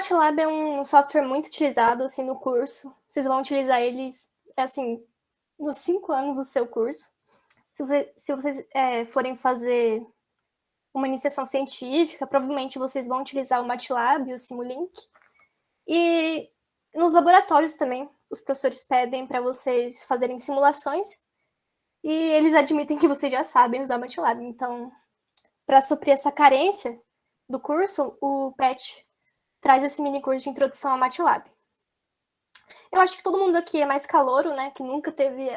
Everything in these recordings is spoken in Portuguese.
MATLAB é um software muito utilizado, assim, no curso. Vocês vão utilizar eles, assim, nos 5 anos do seu curso. Se vocês forem fazer uma iniciação científica, provavelmente vocês vão utilizar o MATLAB e o Simulink. E nos laboratórios também, os professores pedem para vocês fazerem simulações e eles admitem que vocês já sabem usar o MATLAB. Então, para suprir essa carência do curso, o PET traz esse mini curso de introdução ao MATLAB. Eu acho que todo mundo aqui é mais calouro, né, que nunca teve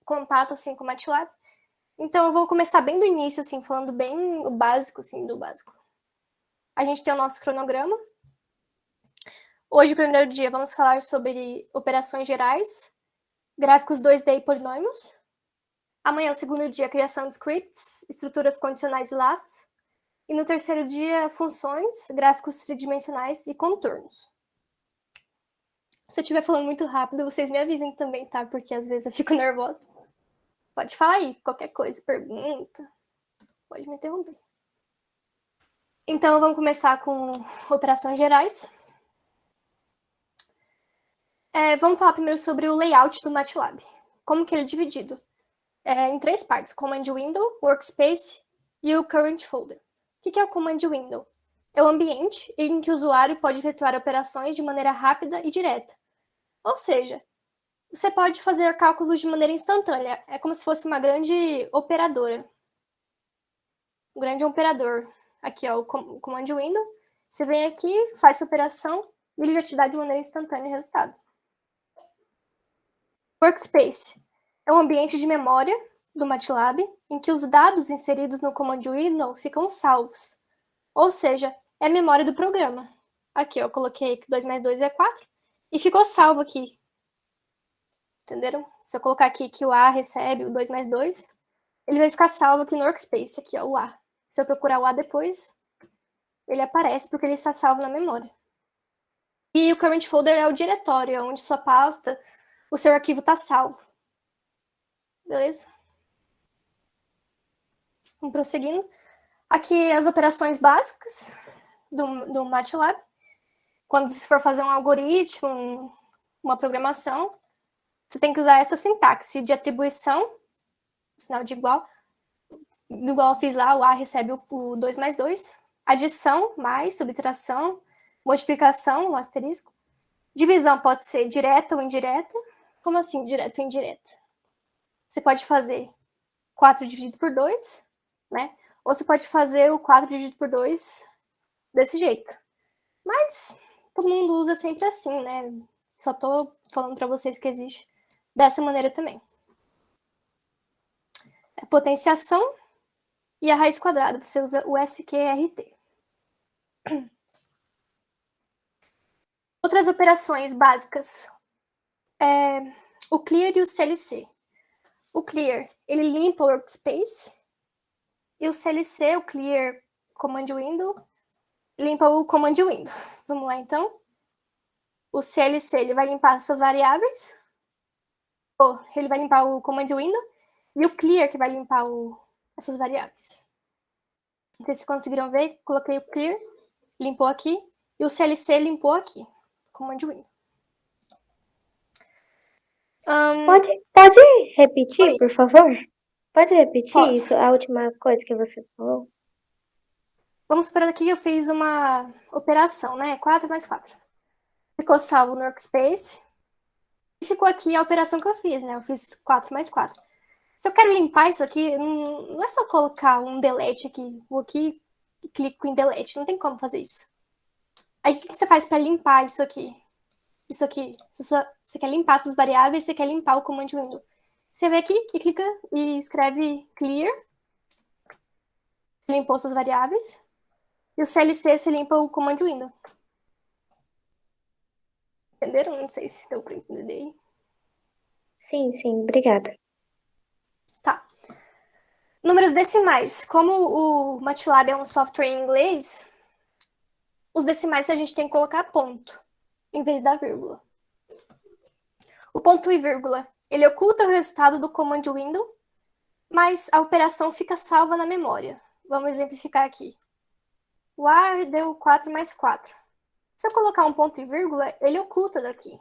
contato assim com o MATLAB. Então eu vou começar bem do início, assim, falando bem o básico, assim, do básico. A gente tem o nosso cronograma. Hoje, o primeiro dia, vamos falar sobre operações gerais, gráficos 2D e polinômios. Amanhã, o segundo dia, criação de scripts, estruturas condicionais e laços. E no terceiro dia, funções, gráficos tridimensionais e contornos. Se eu estiver falando muito rápido, vocês me avisem também, tá? Porque às vezes eu fico nervosa. Pode falar aí, qualquer coisa, pergunta. Pode me interromper. Então, vamos começar com operações gerais. Vamos falar primeiro sobre o layout do MATLAB. Como que ele é dividido? Em 3 partes, Command Window, Workspace e o Current Folder. O que é o Command Window? É o ambiente em que o usuário pode efetuar operações de maneira rápida e direta. Ou seja, você pode fazer cálculos de maneira instantânea. É como se fosse uma grande operadora. Um grande operador. Aqui, ó, o Command Window. Você vem aqui, faz sua operação e ele já te dá de maneira instantânea o resultado. Workspace é um ambiente de memória do MATLAB em que os dados inseridos no Command Window ficam salvos. Ou seja, é a memória do programa. Aqui, ó, eu coloquei que 2 mais 2 é 4 e ficou salvo aqui. Entenderam? Se eu colocar aqui que o A recebe o 2 mais 2, ele vai ficar salvo aqui no Workspace, aqui, ó, o A. Se eu procurar o A depois, ele aparece porque ele está salvo na memória. E o Current Folder é o diretório, onde sua pasta, o seu arquivo está salvo. Beleza? Vamos prosseguindo. Aqui as operações básicas do MATLAB. Quando você for fazer um algoritmo, uma programação, você tem que usar essa sintaxe de atribuição, sinal de igual. Igual eu fiz lá, o A recebe o 2 mais 2. Adição, mais, subtração, multiplicação, o asterisco. Divisão pode ser direta ou indireta. Como assim, direta ou indireta? Você pode fazer 4 dividido por 2, né? Ou você pode fazer o 4 dividido por 2 desse jeito. Mas todo mundo usa sempre assim, né? Só tô falando para vocês que existe dessa maneira também. É potenciação e a raiz quadrada. Você usa o SQRT. Outras operações básicas. O clear e o CLC. O clear, ele limpa o workspace. E o CLC, o clear command window, limpa o command window. Vamos lá, então. O CLC, ele vai limpar as suas variáveis. Ele vai limpar o command window. E o clear, que vai limpar as suas variáveis. Não sei se vocês conseguiram ver. Coloquei o clear, limpou aqui. E o CLC limpou aqui. Command window. Pode repetir, Oi. por favor? Pode repetir Posso. isso, a última coisa que você falou? Vamos supor aqui que eu fiz uma operação, né? 4 mais 4. Ficou salvo no workspace. E ficou aqui a operação que eu fiz, né? Eu fiz 4 mais 4. Se eu quero limpar isso aqui, não é só colocar um delete aqui. Vou aqui e clico em delete. Não tem como fazer isso. Aí o que você faz para limpar isso aqui? Isso aqui. Você quer limpar suas variáveis, você quer limpar o command window. Você vem aqui e clica e escreve clear. Você limpou suas variáveis. E o CLC você limpa o command window. Entenderam? Não sei se deu para entender. Sim, obrigada. Tá. Números decimais. Como o MATLAB é um software em inglês, os decimais a gente tem que colocar ponto, em vez da vírgula. O ponto e vírgula, ele oculta o resultado do command window, mas a operação fica salva na memória. Vamos exemplificar aqui. O A deu 4 mais 4. Se eu colocar um ponto e vírgula, ele oculta daqui.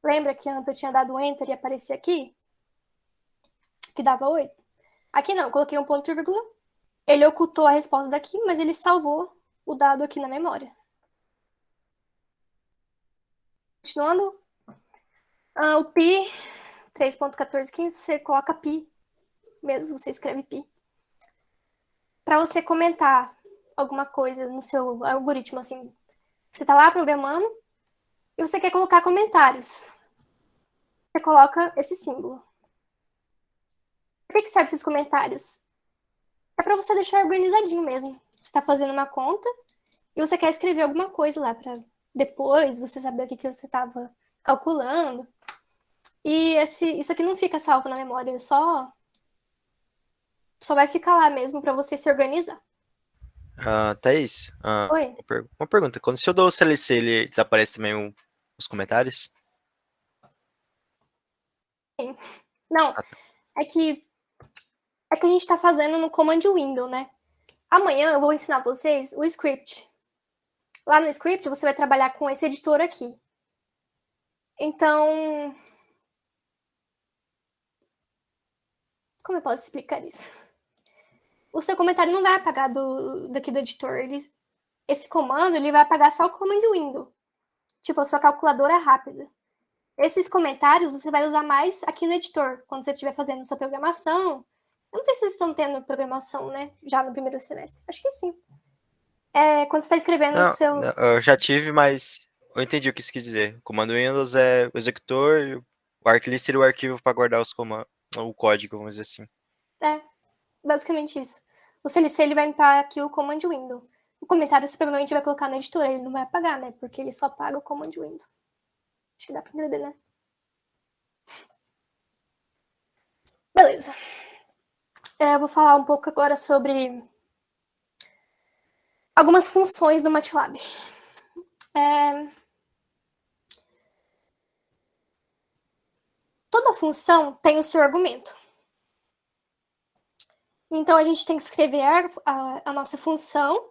Lembra que antes eu tinha dado Enter e aparecia aqui? Que dava 8? Aqui não, eu coloquei um ponto e vírgula. Ele ocultou a resposta daqui, mas ele salvou o dado aqui na memória. Continuando. O pi, 3.1415, você coloca pi. Mesmo, você escreve pi. Para você comentar alguma coisa no seu algoritmo, assim, você tá lá programando e você quer colocar comentários. Você coloca esse símbolo. Por que serve esses comentários? É para você deixar organizadinho mesmo. Você está fazendo uma conta e você quer escrever alguma coisa lá para depois você saber o que você estava calculando. E isso aqui não fica salvo na memória, só vai ficar lá mesmo para você se organizar. Thaís, Oi? uma pergunta. Quando se eu dou o CLC, ele desaparece também os comentários? Sim. Não, é que a gente está fazendo no Command Window, né? Amanhã eu vou ensinar vocês o script. Lá no script você vai trabalhar com esse editor aqui. Então, como eu posso explicar isso? O seu comentário não vai apagar daqui do editor. Esse comando ele vai apagar só o Command Window. Tipo, a sua calculadora é rápida. Esses comentários você vai usar mais aqui no editor, quando você estiver fazendo sua programação. Eu não sei se vocês estão tendo programação, né? Já no primeiro semestre. Acho que sim. Quando você está escrevendo o seu... Não, eu já tive, mas eu entendi o que isso quis dizer. O comando Windows é o executor, o arclist seria o arquivo para guardar os comandos, o código, vamos dizer assim. Basicamente isso. O CLC ele vai limpar aqui o Command Window. O comentário você provavelmente vai colocar no editor, ele não vai apagar, né? Porque ele só apaga o Command Window. Acho que dá pra entender, né? Beleza. Eu vou falar um pouco agora sobre algumas funções do MATLAB. Toda função tem o seu argumento. Então, a gente tem que escrever a nossa função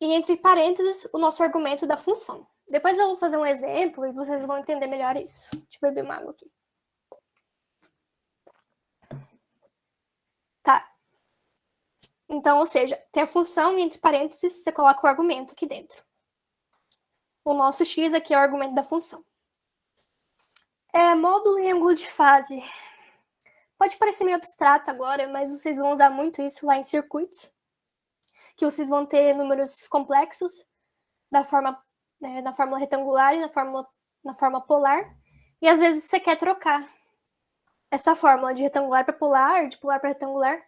e, entre parênteses, o nosso argumento da função. Depois eu vou fazer um exemplo e vocês vão entender melhor isso. Deixa eu beber uma água aqui. Tá. Então, ou seja, tem a função e, entre parênteses, você coloca o argumento aqui dentro. O nosso x aqui é o argumento da função. Módulo e ângulo de fase. Pode parecer meio abstrato agora, mas vocês vão usar muito isso lá em circuitos. Que vocês vão ter números complexos na fórmula retangular e na forma polar. E às vezes você quer trocar essa fórmula de retangular para polar, de polar para retangular.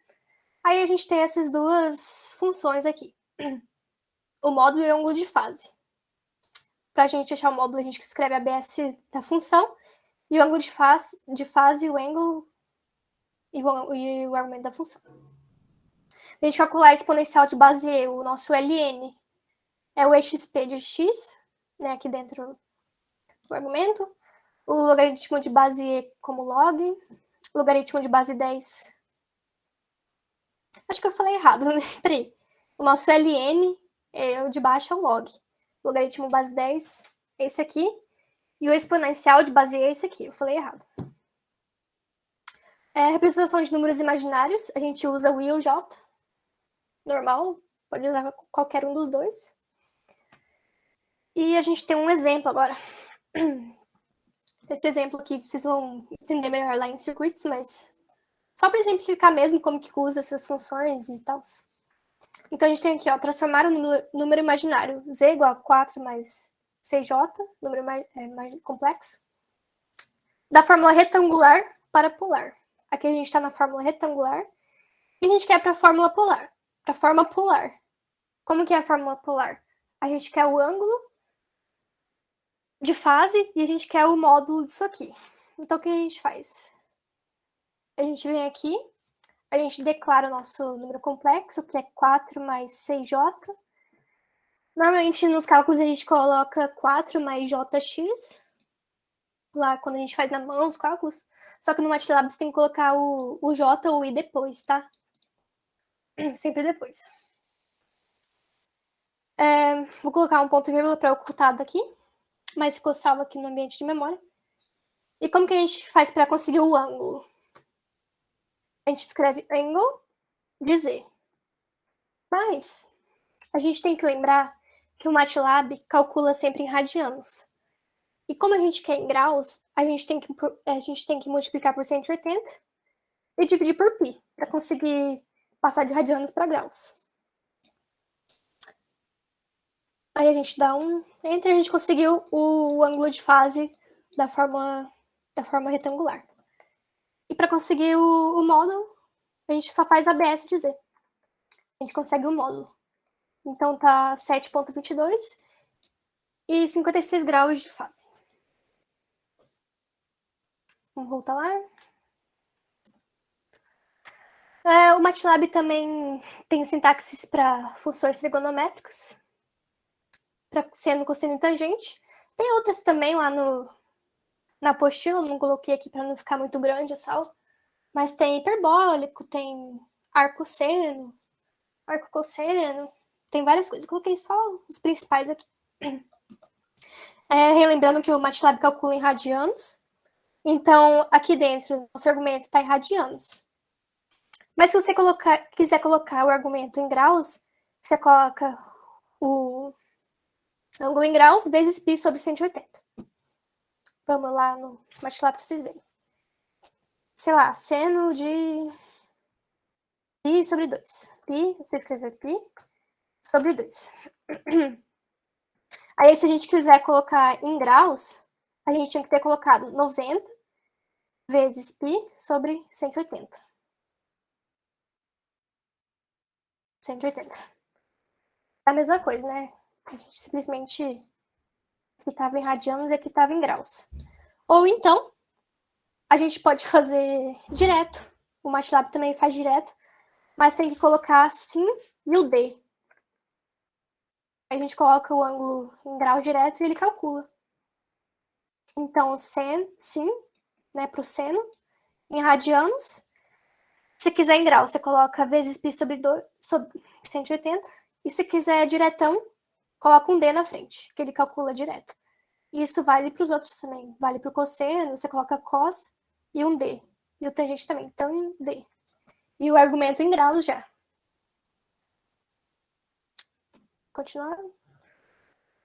Aí a gente tem essas duas funções aqui. O módulo e o ângulo de fase. Para a gente achar o módulo, a gente escreve a ABS da função. E o ângulo de fase o ângulo e o argumento da função. A gente calcular a exponencial de base E, o nosso LN, é o exp de x, né, aqui dentro do argumento. O logaritmo de base E como log. O logaritmo de base 10. Acho que eu falei errado, né? Peraí. O nosso LN, o de baixo é o log. O logaritmo base 10 é esse aqui. E o exponencial de base E é esse aqui. Eu falei errado. Representação de números imaginários. A gente usa o I ou J. Normal. Pode usar qualquer um dos dois. E a gente tem um exemplo agora. Esse exemplo aqui vocês vão entender melhor lá em circuitos, mas só para exemplificar mesmo como que usa essas funções e tal. Então a gente tem aqui, ó, transformar o número imaginário z igual a 4 mais cj, número mais complexo, da fórmula retangular para polar. Aqui a gente está na fórmula retangular e a gente quer para a fórmula polar. Para a forma polar. Como que é a fórmula polar? A gente quer o ângulo de fase e a gente quer o módulo disso aqui. Então, o que a gente faz? A gente vem aqui, a gente declara o nosso número complexo, que é 4 mais 6j. Normalmente, nos cálculos, a gente coloca 4 mais jx, lá quando a gente faz na mão os cálculos. Só que no MATLAB você tem que colocar o j ou o i depois, tá? Sempre depois. Vou colocar um ponto e vírgula para ocultar daqui, mas ficou salvo aqui no ambiente de memória. E como que a gente faz para conseguir o ângulo? A gente escreve angle de Z. Mas a gente tem que lembrar que o MATLAB calcula sempre em radianos. E como a gente quer em graus, a gente tem que multiplicar por 180 e dividir por π, para conseguir passar de radianos para graus. Aí a gente dá um enter e a gente conseguiu o ângulo de fase da forma retangular. E para conseguir o módulo, a gente só faz ABS de Z. A gente consegue o módulo. Então tá 7,22 e 56 graus de fase. Vamos voltar lá. O MATLAB também tem sintaxes para funções trigonométricas, para seno, cosseno e tangente. Tem outras também lá na apostila, não coloquei aqui para não ficar muito grande essa aula. Mas tem hiperbólico, tem arco-seno, arco-cosseno, tem várias coisas. Eu coloquei só os principais aqui. Relembrando que o MATLAB calcula em radianos. Então, aqui dentro, nosso argumento está em radianos. Mas se você quiser colocar o argumento em graus, você coloca o ângulo em graus vezes π sobre 180. Vamos lá no MATLAB para vocês verem. Sei lá, seno de π sobre 2. Π, você escrever π sobre 2. Aí, se a gente quiser colocar em graus, a gente tinha que ter colocado 90 vezes π sobre 180. 180. É a mesma coisa, né? A gente simplesmente aqui estava em radianos e aqui estava em graus. Ou então, a gente pode fazer direto. O MATLAB também faz direto, mas tem que colocar sim e o D. Aí a gente coloca o ângulo em grau direto e ele calcula. Então, sim, né, para o seno, em radianos. Se quiser em grau, você coloca vezes π sobre 180. E se quiser diretão, coloca um D na frente, que ele calcula direto. E isso vale para os outros também. Vale para o cosseno, você coloca cos e um D. E o tangente também, então D. E o argumento em graus já. Continuar.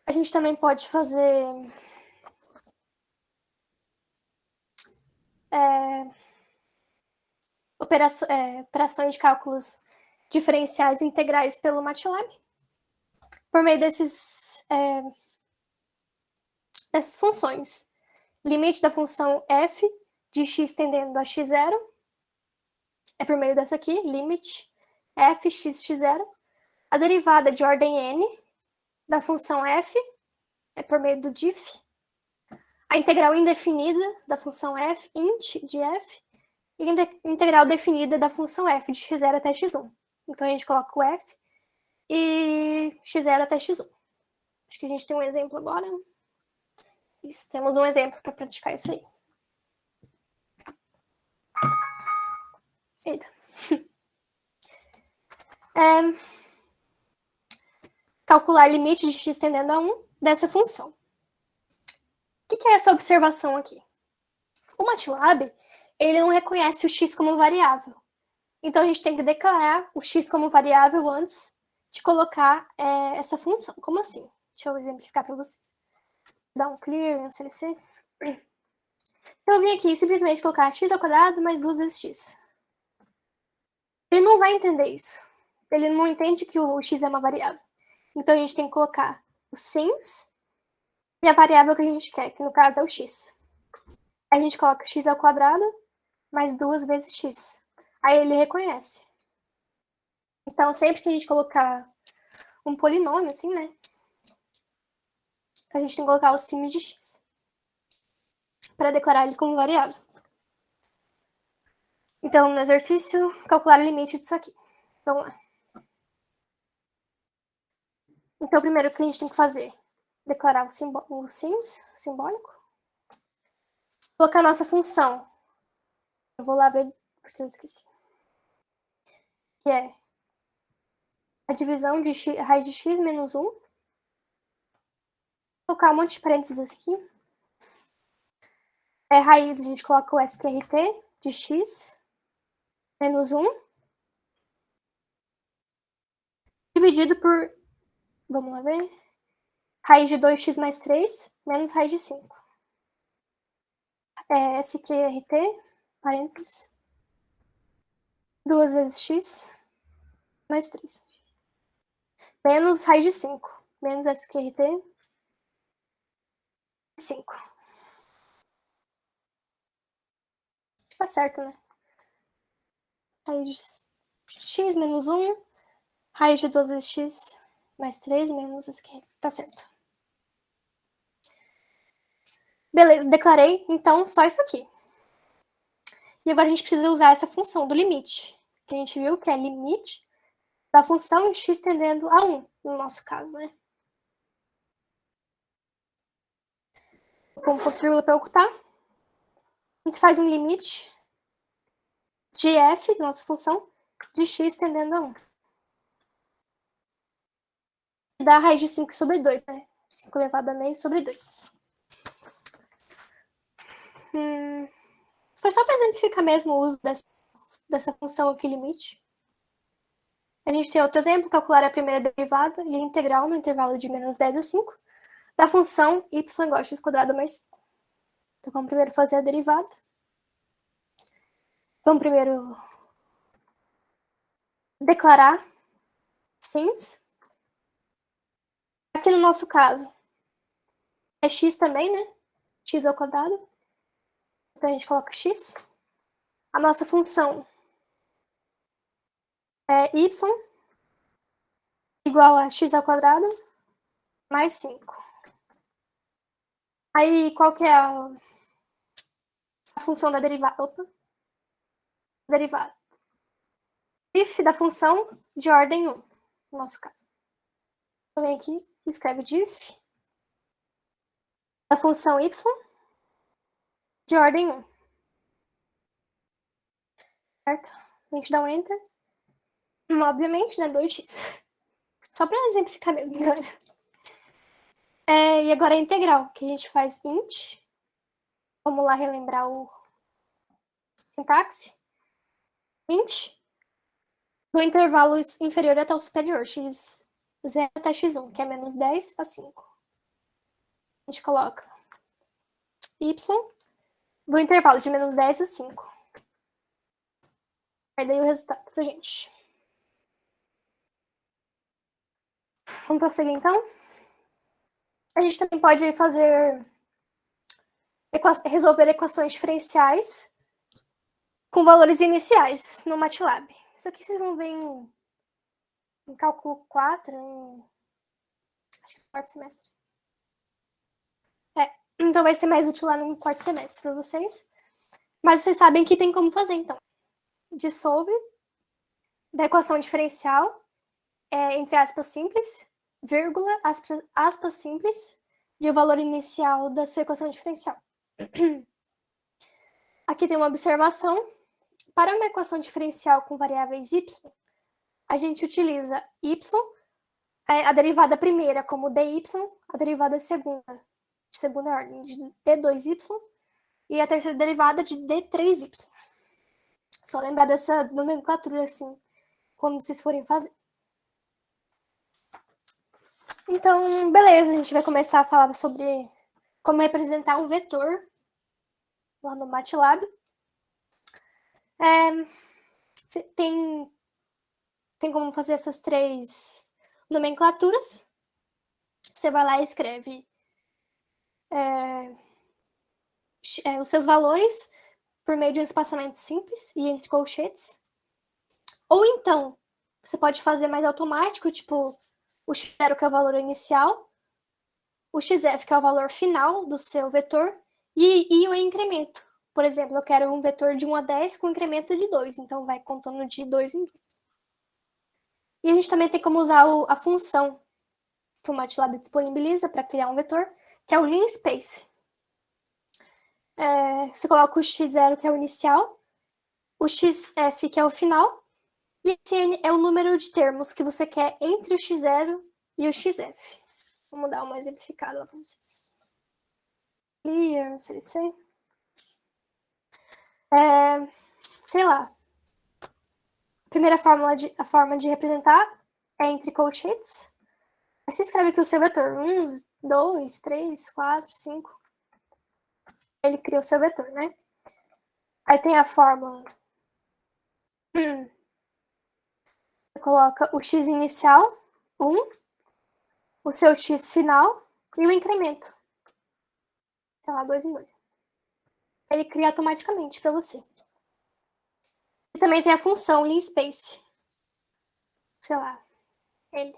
A gente também pode fazer operações de cálculos diferenciais integrais pelo MATLAB. Por meio dessas funções. Limite da função f de x tendendo a x0 é por meio dessa aqui, limit f x0. A derivada de ordem n da função f é por meio do diff. A integral indefinida da função f, int de f, e a integral definida da função f de x0 até x1. Então a gente coloca o f e x0 até x1. Acho que a gente tem um exemplo agora. Isso, temos um exemplo para praticar isso aí. Eita. Calcular limite de x tendendo a 1 dessa função. O que é essa observação aqui? O MATLAB, ele não reconhece o x como variável. Então, a gente tem que declarar o x como variável antes de colocar essa função. Como assim? Deixa eu exemplificar para vocês. Dar um clear no CLC. Eu vim aqui simplesmente colocar x ao quadrado mais 2 vezes x. Ele não vai entender isso. Ele não entende que o x é uma variável. Então, a gente tem que colocar o sims e a variável que a gente quer, que no caso é o x. Aí a gente coloca x ao quadrado mais 2 vezes x. Aí ele reconhece. Então, sempre que a gente colocar um polinômio, assim, né? A gente tem que colocar o sim de x para declarar ele como variável. Então, no exercício, calcular o limite disso aqui. Vamos lá. Então, primeiro o que a gente tem que fazer? Declarar o sims simbólico. Colocar a nossa função. Eu vou lá ver, porque eu esqueci. Que é a divisão de raiz de x menos 1 colocar um monte de parênteses aqui. Raiz, a gente coloca o SQRT de x menos 1 dividido por, vamos lá ver, raiz de 2x mais 3 menos raiz de 5. SQRT, parênteses, 2 vezes x mais 3. Menos raiz de 5. Menos SQRT, 5. Tá certo, né? Raiz de x menos 1, raiz de 2 vezes x mais 3 menos SQRT. Tá certo. Beleza, declarei, então, só isso aqui. E agora a gente precisa usar essa função do limite, que a gente viu que é limite da função x tendendo a 1, no nosso caso, né? Como ponto vírgula para ocultar, a gente faz um limite de f, da nossa função, de x tendendo a 1. E dá a raiz de 5 sobre 2, né? 5 elevado a meio sobre 2. Foi só para exemplificar mesmo o uso dessa função aqui, limite. A gente tem outro exemplo, calcular a primeira derivada e a integral no intervalo de menos 10 a 5 da função y igual a x quadrado mais 5. Então, vamos primeiro fazer a derivada. Vamos primeiro declarar sims. Aqui no nosso caso, é x também, né? X ao quadrado. Então, a gente coloca x. A nossa função é y igual a x ao quadrado mais 5. Aí, qual que é a função da derivada? Derivada. Diff da função de ordem 1, no nosso caso. Então, vem aqui, escreve diff da função y de ordem 1. Certo? A gente dá um enter. Obviamente, né? 2x. Só para exemplificar mesmo, galera. E agora a integral, que a gente faz int. Vamos lá relembrar o sintaxe. Int do intervalo inferior até o superior, x0 até x1, que é menos 10 a 5. A gente coloca y do intervalo de menos 10 a 5. Aí daí o resultado pra gente. Vamos prosseguir então? A gente também pode resolver equações diferenciais com valores iniciais no MATLAB. Isso aqui vocês vão ver em cálculo 4, acho que no quarto semestre. Então vai ser mais útil lá no quarto semestre para vocês. Mas vocês sabem que tem como fazer, então. Dissolve da equação diferencial, entre aspas simples, vírgula, aspas simples, e o valor inicial da sua equação diferencial. Aqui tem uma observação. Para uma equação diferencial com variáveis y, a gente utiliza y, a derivada primeira como dy, a derivada segunda, de segunda ordem, de d2y, e a terceira derivada de d3y. Só lembrar dessa nomenclatura, assim, quando vocês forem fazer. Então, beleza, a gente vai começar a falar sobre como representar um vetor lá no MATLAB. Tem como fazer essas 3 nomenclaturas. Você vai lá e escreve os seus valores por meio de um espaçamento simples e entre colchetes. Ou então, você pode fazer mais automático, tipo o x0, que é o valor inicial, o xf, que é o valor final do seu vetor, e o incremento. Por exemplo, eu quero um vetor de 1 a 10 com incremento de 2, então vai contando de 2 em 2. E a gente também tem como usar a função que o MATLAB disponibiliza para criar um vetor, que é o linspace. Você coloca o x0, que é o inicial, o xf, que é o final, e esse n é o número de termos que você quer entre o x0 e o xf. Vamos dar uma exemplificada lá para vocês. Clear, CLC. Sei lá. A primeira forma de representar é entre colchetes. Aí você escreve aqui o seu vetor. 1, 2, 3, 4, 5. Ele cria o seu vetor, né? Aí tem a fórmula. Você coloca o x inicial, 1, o seu x final e o incremento. Sei lá, 2 em 2. Ele cria automaticamente para você. E também tem a função linspace. Sei lá, ele.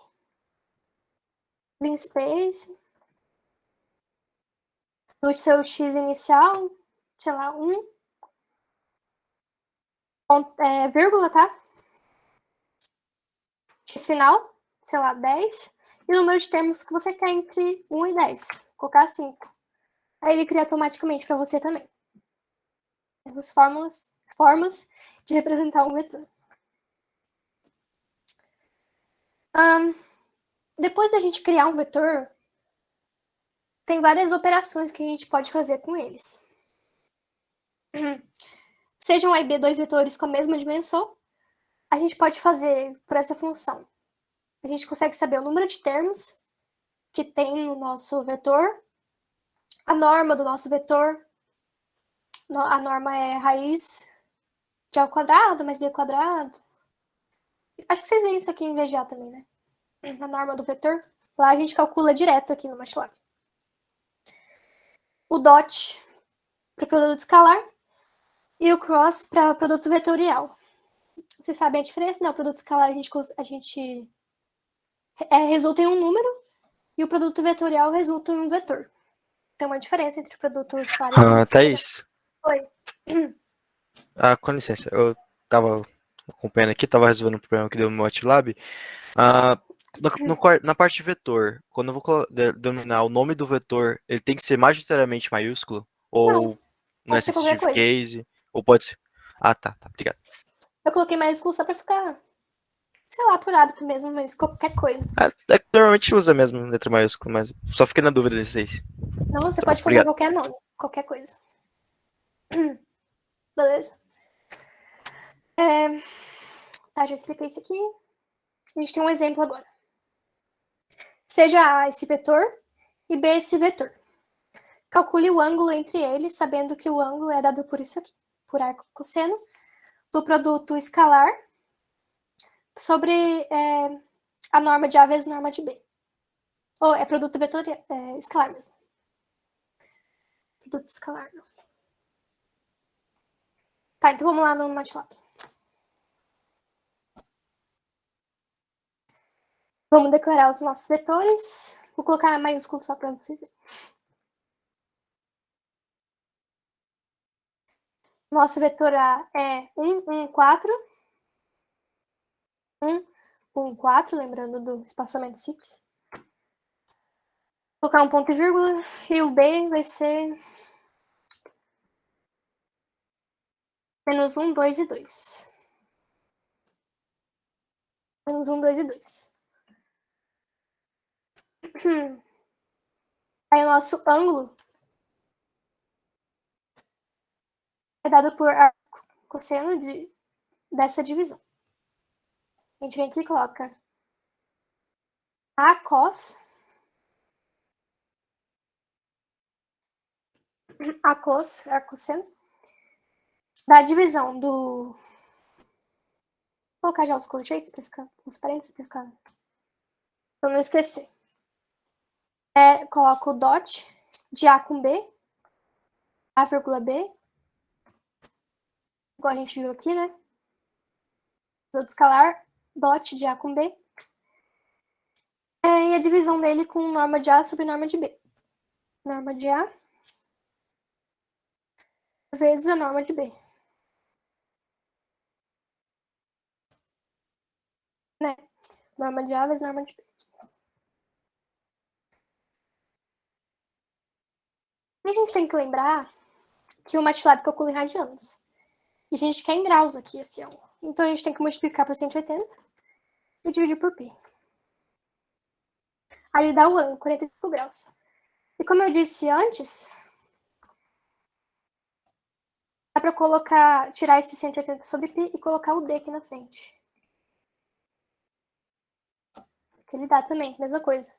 Linspace. No seu x inicial, sei lá, 1. Vírgula, tá? X final, sei lá, 10. E o número de termos que você quer entre 1 e 10. Vou colocar 5. Aí ele cria automaticamente para você também. Essas formas de representar um vetor. Depois da gente criar um vetor, tem várias operações que a gente pode fazer com eles. Sejam A e B dois vetores com a mesma dimensão, a gente pode fazer por essa função. A gente consegue saber o número de termos que tem no nosso vetor, a norma do nosso vetor. A norma é raiz de A ao quadrado mais B ao quadrado. Acho que vocês veem isso aqui em VGA também, né? A norma do vetor. Lá a gente calcula direto aqui no MATLAB. O dot para produto escalar e o cross para produto vetorial. Vocês sabem a diferença, né? O produto escalar a gente resulta em um número e o produto vetorial resulta em um vetor. Tem uma diferença entre o produto escalar e o produto Thaís. Oi. Com licença, eu tava acompanhando aqui, tava resolvendo um problema que deu no MATLAB. Na parte vetor, quando eu vou denominar o nome do vetor, ele tem que ser majoritariamente maiúsculo? Ou não é sensitive case? Ou pode ser... tá, obrigado. Eu coloquei maiúsculo só pra ficar, sei lá, por hábito mesmo, mas qualquer coisa. É que normalmente usa mesmo letra maiúscula, mas só fiquei na dúvida desses. Não, você pode colocar qualquer nome, qualquer coisa. Beleza? Tá, já expliquei isso aqui. A gente tem um exemplo agora. Seja A esse vetor e B esse vetor. Calcule o ângulo entre eles, sabendo que o ângulo é dado por isso aqui, por arco cosseno, do produto escalar sobre a norma de A vezes a norma de B. Ou é produto vetorial, escalar mesmo. Produto escalar, não. Tá, então vamos lá no MATLAB. Vamos declarar os nossos vetores. Vou colocar na maiúsculo só para vocês verem. Nosso vetor A é 1, 1, 4. 1, 1, 4, lembrando do espaçamento simples. Vou colocar um ponto e vírgula. E o B vai ser menos 1, 2 e 2. Menos 1, 2 e 2. Aí o nosso ângulo é dado por arco cosseno dessa divisão. A gente vem aqui e coloca A cos arco cosseno, da divisão do... Vou colocar já os colchetes para ficar, os parênteses para ficar... Pra não esquecer. Coloco o dot de A com B, A vírgula B, igual a gente viu aqui, né? Produto escalar, dot de A com B. E a divisão dele com norma de A sobre norma de B. Norma de A vezes a norma de B. Né? Norma de A vezes norma de B. E a gente tem que lembrar que o MATLAB calcula em radianos. E a gente quer em graus aqui esse ângulo. Então a gente tem que multiplicar por 180 e dividir por π. Aí dá o ângulo, 45 graus. E como eu disse antes, dá para tirar esse 180 sobre π e colocar o d aqui na frente. Que ele dá também, mesma coisa.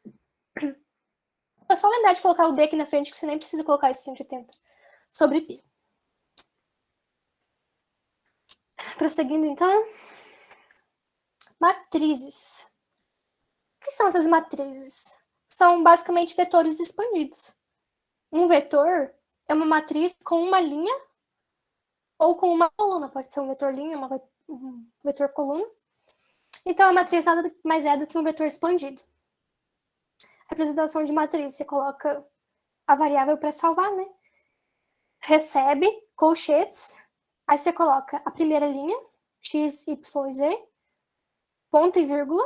É só lembrar de colocar o d aqui na frente, que você nem precisa colocar esse 180 sobre π. Prosseguindo, então. Matrizes. O que são essas matrizes? São basicamente vetores expandidos. Um vetor é uma matriz com uma linha ou com uma coluna. Pode ser um vetor linha, um vetor coluna. Então, a matriz nada mais é do que um vetor expandido. Representação de matriz, você coloca a variável para salvar, né? Recebe colchetes, aí você coloca a primeira linha, x, y, z, ponto e vírgula,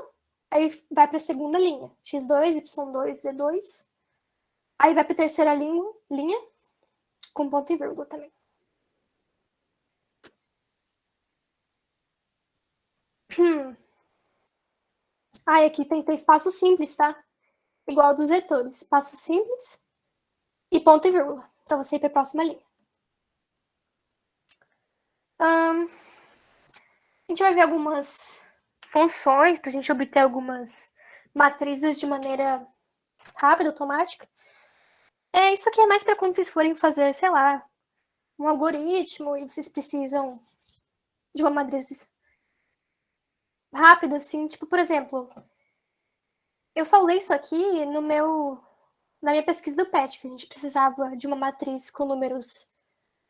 aí vai para a segunda linha, x2, y2, z2, aí vai para a terceira linha, com ponto e vírgula também. Aqui tem espaço simples, tá? Igual dos vetores, espaço simples e ponto e vírgula, para você ir para a próxima linha. A gente vai ver algumas funções para a gente obter algumas matrizes de maneira rápida, automática. Isso aqui é mais para quando vocês forem fazer, sei lá, um algoritmo e vocês precisam de uma matriz rápida, assim. Tipo, por exemplo, eu só usei isso aqui na minha pesquisa do PET, que a gente precisava de uma matriz com números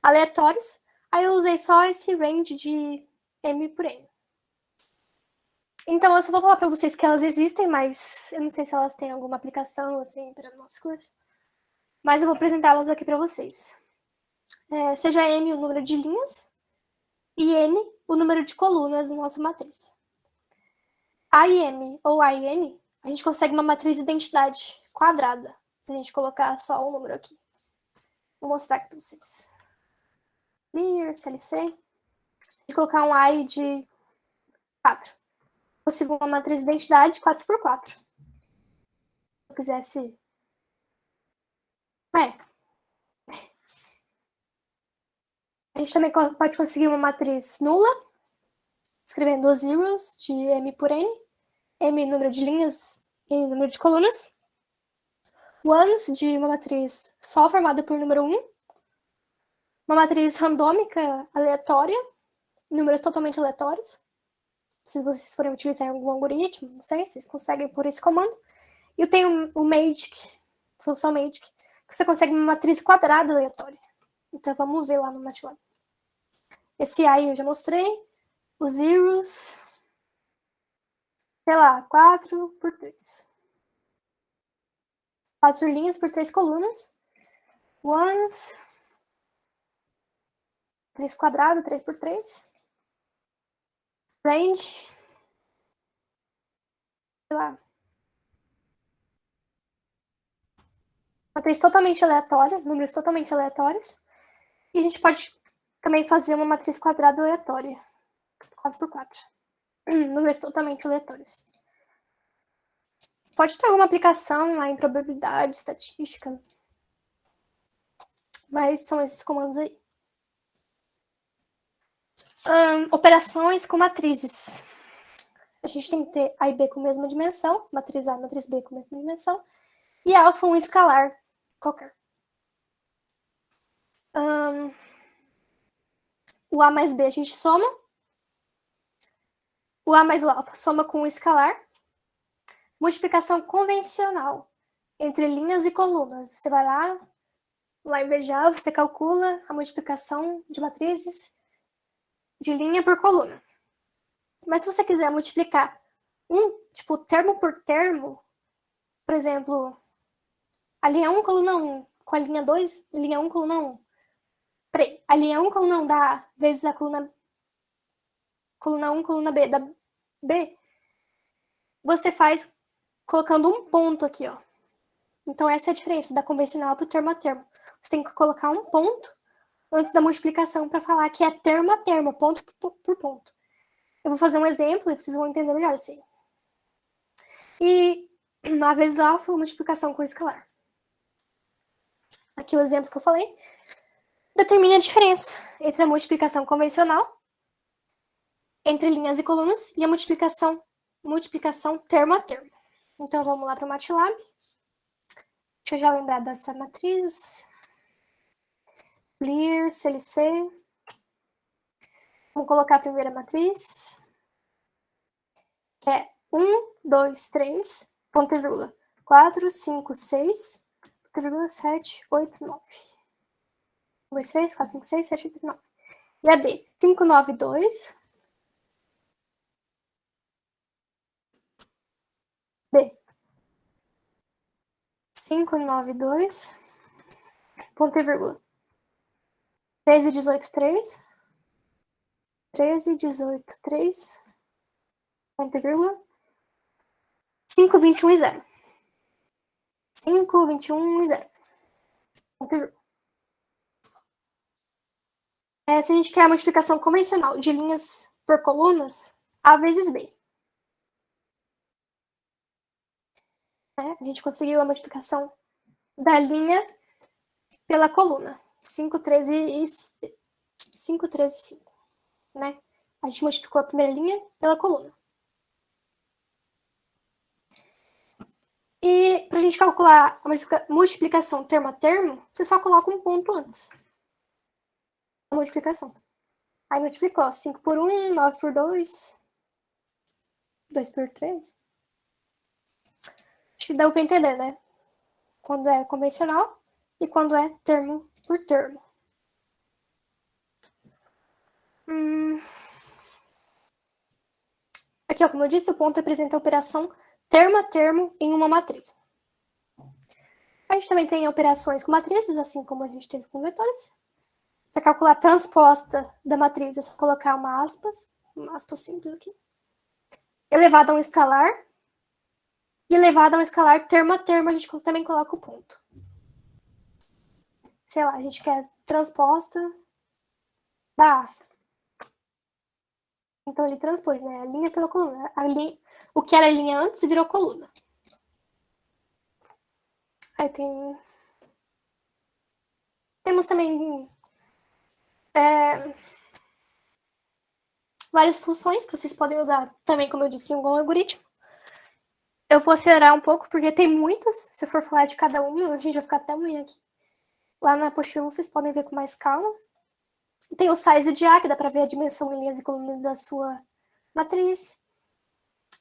aleatórios. Aí eu usei só esse range de M por N. Então, eu só vou falar para vocês que elas existem, mas eu não sei se elas têm alguma aplicação, assim, para o nosso curso. Mas eu vou apresentá-las aqui para vocês. Seja M o número de linhas e N o número de colunas da nossa matriz. A e M ou A e N, a gente consegue uma matriz de identidade quadrada, se a gente colocar só um número aqui. Vou mostrar aqui para vocês. Clear, CLC. E colocar um I de 4. Consigo uma matriz de identidade 4x4. Se eu quisesse... A gente também pode conseguir uma matriz nula, escrevendo os zeros de M por N. M número de linhas e número de colunas. Ones de uma matriz só formada por número 1. Uma matriz randômica aleatória, números totalmente aleatórios. Se vocês forem utilizar algum algoritmo, não sei, vocês conseguem por esse comando. E eu tenho o magic, função magic, que você consegue uma matriz quadrada aleatória. Então vamos ver lá no MATLAB. Esse aí eu já mostrei. Os zeros, sei lá, 4 por 3. 4 linhas por 3 colunas. Ones, 3 quadrado, 3 por 3. Range, sei lá. Matriz totalmente aleatória, números totalmente aleatórios. E a gente pode também fazer uma matriz quadrada aleatória. 4x4. Números totalmente aleatórios. Pode ter alguma aplicação lá em probabilidade, estatística. Mas são esses comandos aí. Operações com matrizes. A gente tem que ter A e B com a mesma dimensão. Matriz A, matriz B com a mesma dimensão. E alfa um escalar qualquer. O A mais B a gente soma. O A mais o alfa soma com o escalar. Multiplicação convencional entre linhas e colunas. Você vai lá em VGA, você calcula a multiplicação de matrizes de linha por coluna. Mas se você quiser multiplicar tipo, termo por termo, por exemplo, a linha 1, coluna 1, com a linha 2, linha 1, coluna 1. Peraí, a linha 1, coluna 1 da A, vezes a coluna 1, coluna B da B, você faz colocando um ponto aqui, ó. Então, essa é a diferença da convencional para o termo a termo. Você tem que colocar um ponto antes da multiplicação para falar que é termo a termo, ponto por ponto. Eu vou fazer um exemplo e vocês vão entender melhor assim. E A vezes alfa ou multiplicação com escalar. Aqui o exemplo que eu falei. Determine a diferença entre a multiplicação convencional, entre linhas e colunas, e a multiplicação termo a termo. Então, vamos lá para o MATLAB. Deixa eu já lembrar dessa matriz. Clear, CLC. Vamos colocar a primeira matriz, que é 1, 2, 3, ponto e vírgula, 4, 5, 6, ponto e vírgula, 7, 8, 9. 1, 2, 3, 4, 5, 6, 7, 8, 9. E a B, 5, 9, 2. B, 5, 9, 2, ponto e vírgula, 13, 18, 3, 13, 18, 3, ponto e vírgula, 5, 21 e 0. 5, 21 e 0. Ponto e vírgula. Se a gente quer a multiplicação convencional de linhas por colunas, A vezes B. A gente conseguiu a multiplicação da linha pela coluna. 5, 13 e 5, 13 e 5. Né? A gente multiplicou a primeira linha pela coluna. E para a gente calcular a multiplicação termo a termo, você só coloca um ponto antes. A multiplicação. Aí multiplicou 5 por 1, 9 por 2, 2 por 3. Acho que deu para entender, né? Quando é convencional e quando é termo por termo. Aqui, ó, como eu disse, o ponto representa a operação termo a termo em uma matriz. A gente também tem operações com matrizes, assim como a gente teve com vetores. Para calcular a transposta da matriz, é só colocar uma aspas simples aqui. Elevado a um escalar. E elevado a um escalar termo a termo, a gente também coloca o ponto. Sei lá, a gente quer transposta da A. Então ele transpôs, né? A linha pela coluna. O que era linha antes virou coluna. Aí temos também várias funções que vocês podem usar também, como eu disse, em um algoritmo. Eu vou acelerar um pouco, porque tem muitas. Se eu for falar de cada uma, a gente vai ficar até amanhã aqui. Lá na apostila vocês podem ver com mais calma. Tem o size de A, que dá para ver a dimensão em linhas e colunas da sua matriz.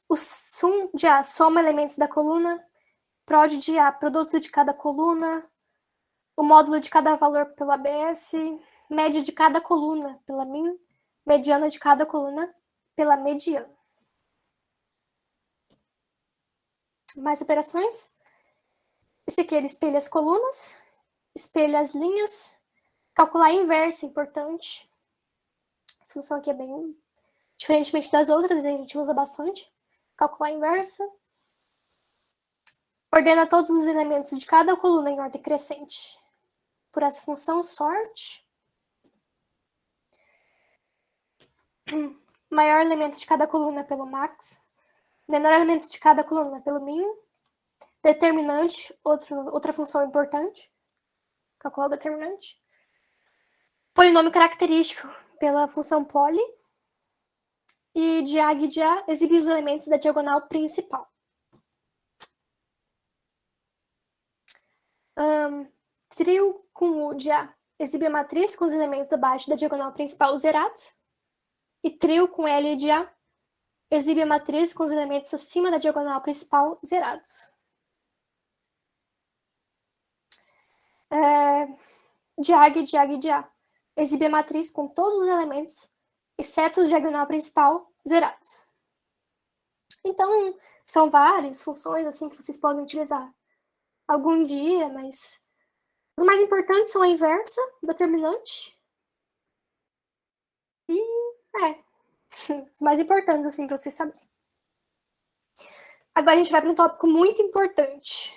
O sum de A, soma elementos da coluna. Prod de A, produto de cada coluna. O módulo de cada valor pelo ABS. Média de cada coluna pela min. Mediana de cada coluna pela mediana. Mais operações. Esse aqui ele espelha as colunas, espelha as linhas. Calcular a inversa é importante. Essa função aqui é bem diferentemente das outras, a gente usa bastante. Calcular a inversa. Ordena todos os elementos de cada coluna em ordem crescente por essa função sort. Maior elemento de cada coluna pelo max. Menor elemento de cada coluna pelo min. Determinante, outra função importante. Calcular o determinante. Polinômio característico pela função poly. E diag de A exibe os elementos da diagonal principal. Trio com U de A exibe a matriz com os elementos abaixo da diagonal principal zerados. E trio com L de A exibe a matriz com os elementos acima da diagonal principal zerados. Diag de A exibe a matriz com todos os elementos, exceto os diagonal principal, zerados. Então, são várias funções assim que vocês podem utilizar algum dia, mas os mais importantes são a inversa, o determinante e os mais importantes assim para vocês saberem. Agora a gente vai para um tópico muito importante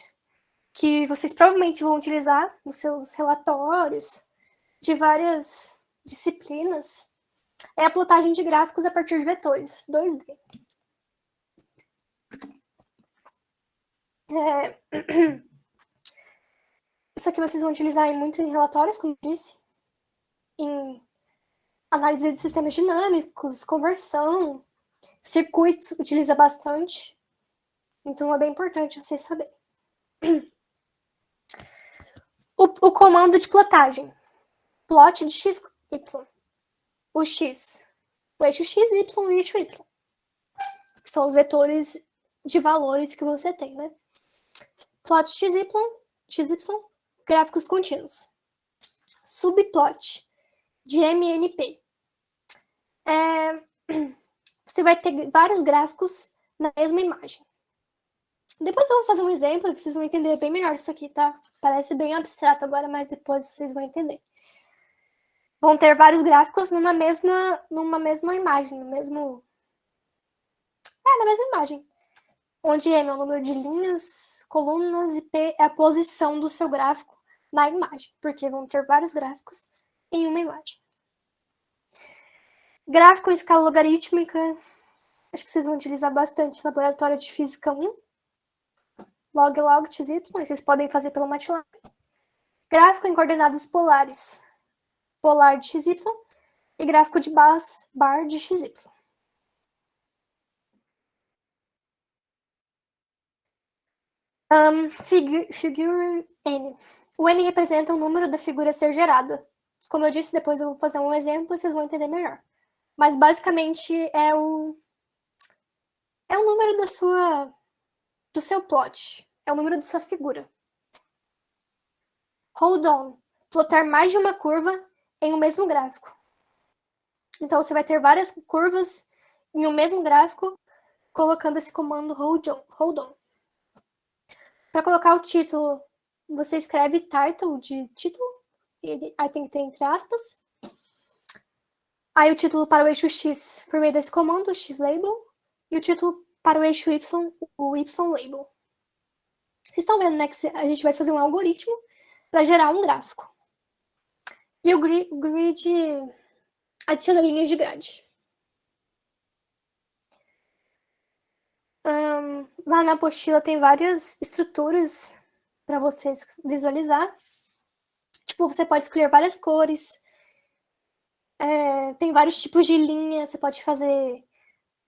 que vocês provavelmente vão utilizar nos seus relatórios de várias disciplinas, é a plotagem de gráficos a partir de vetores 2D. Isso aqui vocês vão utilizar muito em relatórios, como eu disse, em análise de sistemas dinâmicos, conversão, circuitos, utiliza bastante. Então é bem importante vocês saberem. O comando de plotagem. Plot de x, y. O x, o eixo x, y e o eixo y. Que são os vetores de valores que você tem, né? Plot XY, gráficos contínuos. Subplot de MNP. Você vai ter vários gráficos na mesma imagem. Depois eu vou fazer um exemplo que vocês vão entender bem melhor isso aqui, tá? Parece bem abstrato agora, mas depois vocês vão entender. Vão ter vários gráficos numa mesma imagem, na mesma imagem. Onde M é o número de linhas, colunas e P é a posição do seu gráfico na imagem, porque vão ter vários gráficos em uma imagem. Gráfico em escala logarítmica, acho que vocês vão utilizar bastante no laboratório de física 1. Log XY, vocês podem fazer pelo MATLAB. Gráfico em coordenadas polares, polar de XY, e gráfico de bar de XY. Figure N. O N representa o número da figura a ser gerada. Como eu disse, depois eu vou fazer um exemplo e vocês vão entender melhor. Mas basicamente é o número do seu plot. É o número da sua figura. Hold on. Plotar mais de uma curva em um mesmo gráfico. Então você vai ter várias curvas em um mesmo gráfico, colocando esse comando hold on. Para colocar o título, você escreve title de título, aí tem que ter entre aspas. Aí o título para o eixo X por meio desse comando, XLabel, e o título para o eixo Y, o YLabel. Vocês estão vendo, né, que a gente vai fazer um algoritmo para gerar um gráfico. E o grid adiciona linhas de grade. Lá na apostila tem várias estruturas para vocês visualizar. Tipo, você pode escolher várias cores. Tem vários tipos de linha. Você pode fazer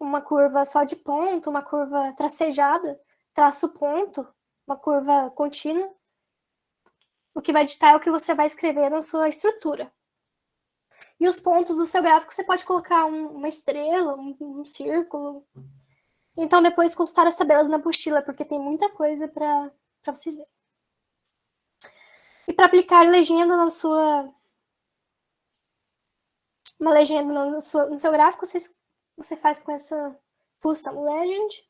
uma curva só de ponto, uma curva tracejada, traço ponto, uma curva contínua. O que vai ditar é o que você vai escrever na sua estrutura. E os pontos do seu gráfico você pode colocar uma estrela, um círculo. Então, depois consultar as tabelas na apostila, porque tem muita coisa para vocês verem. E para aplicar legenda uma legenda no seu gráfico, você faz com essa função legend,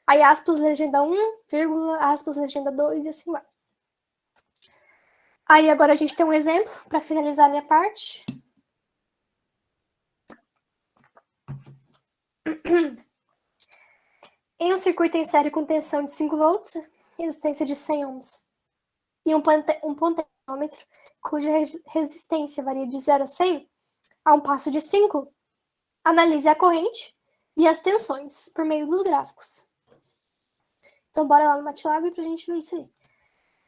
aí aspas legenda 1, vírgula, aspas legenda 2 e assim vai. Aí agora a gente tem um exemplo para finalizar a minha parte. Em um circuito em série com tensão de 5 volts, resistência de 100 ohms, e um potenciômetro cuja resistência varia de 0 a 100, a um passo de 5, analise a corrente e as tensões por meio dos gráficos. Então, bora lá no MATLAB pra gente ver isso aí.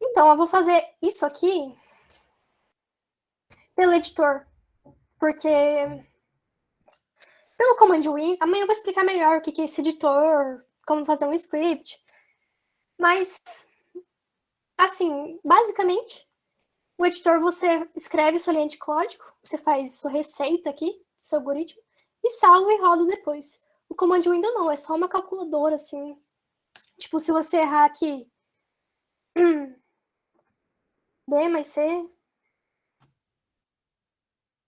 Então, eu vou fazer isso aqui pelo editor, porque pelo Command Win, amanhã eu vou explicar melhor o que é esse editor, como fazer um script. Mas, assim, basicamente, o editor você escreve sua linha de código, você faz sua receita aqui, seu algoritmo, e salva e roda depois. O Command Window não, é só uma calculadora, assim. Tipo, se você errar aqui B mais C,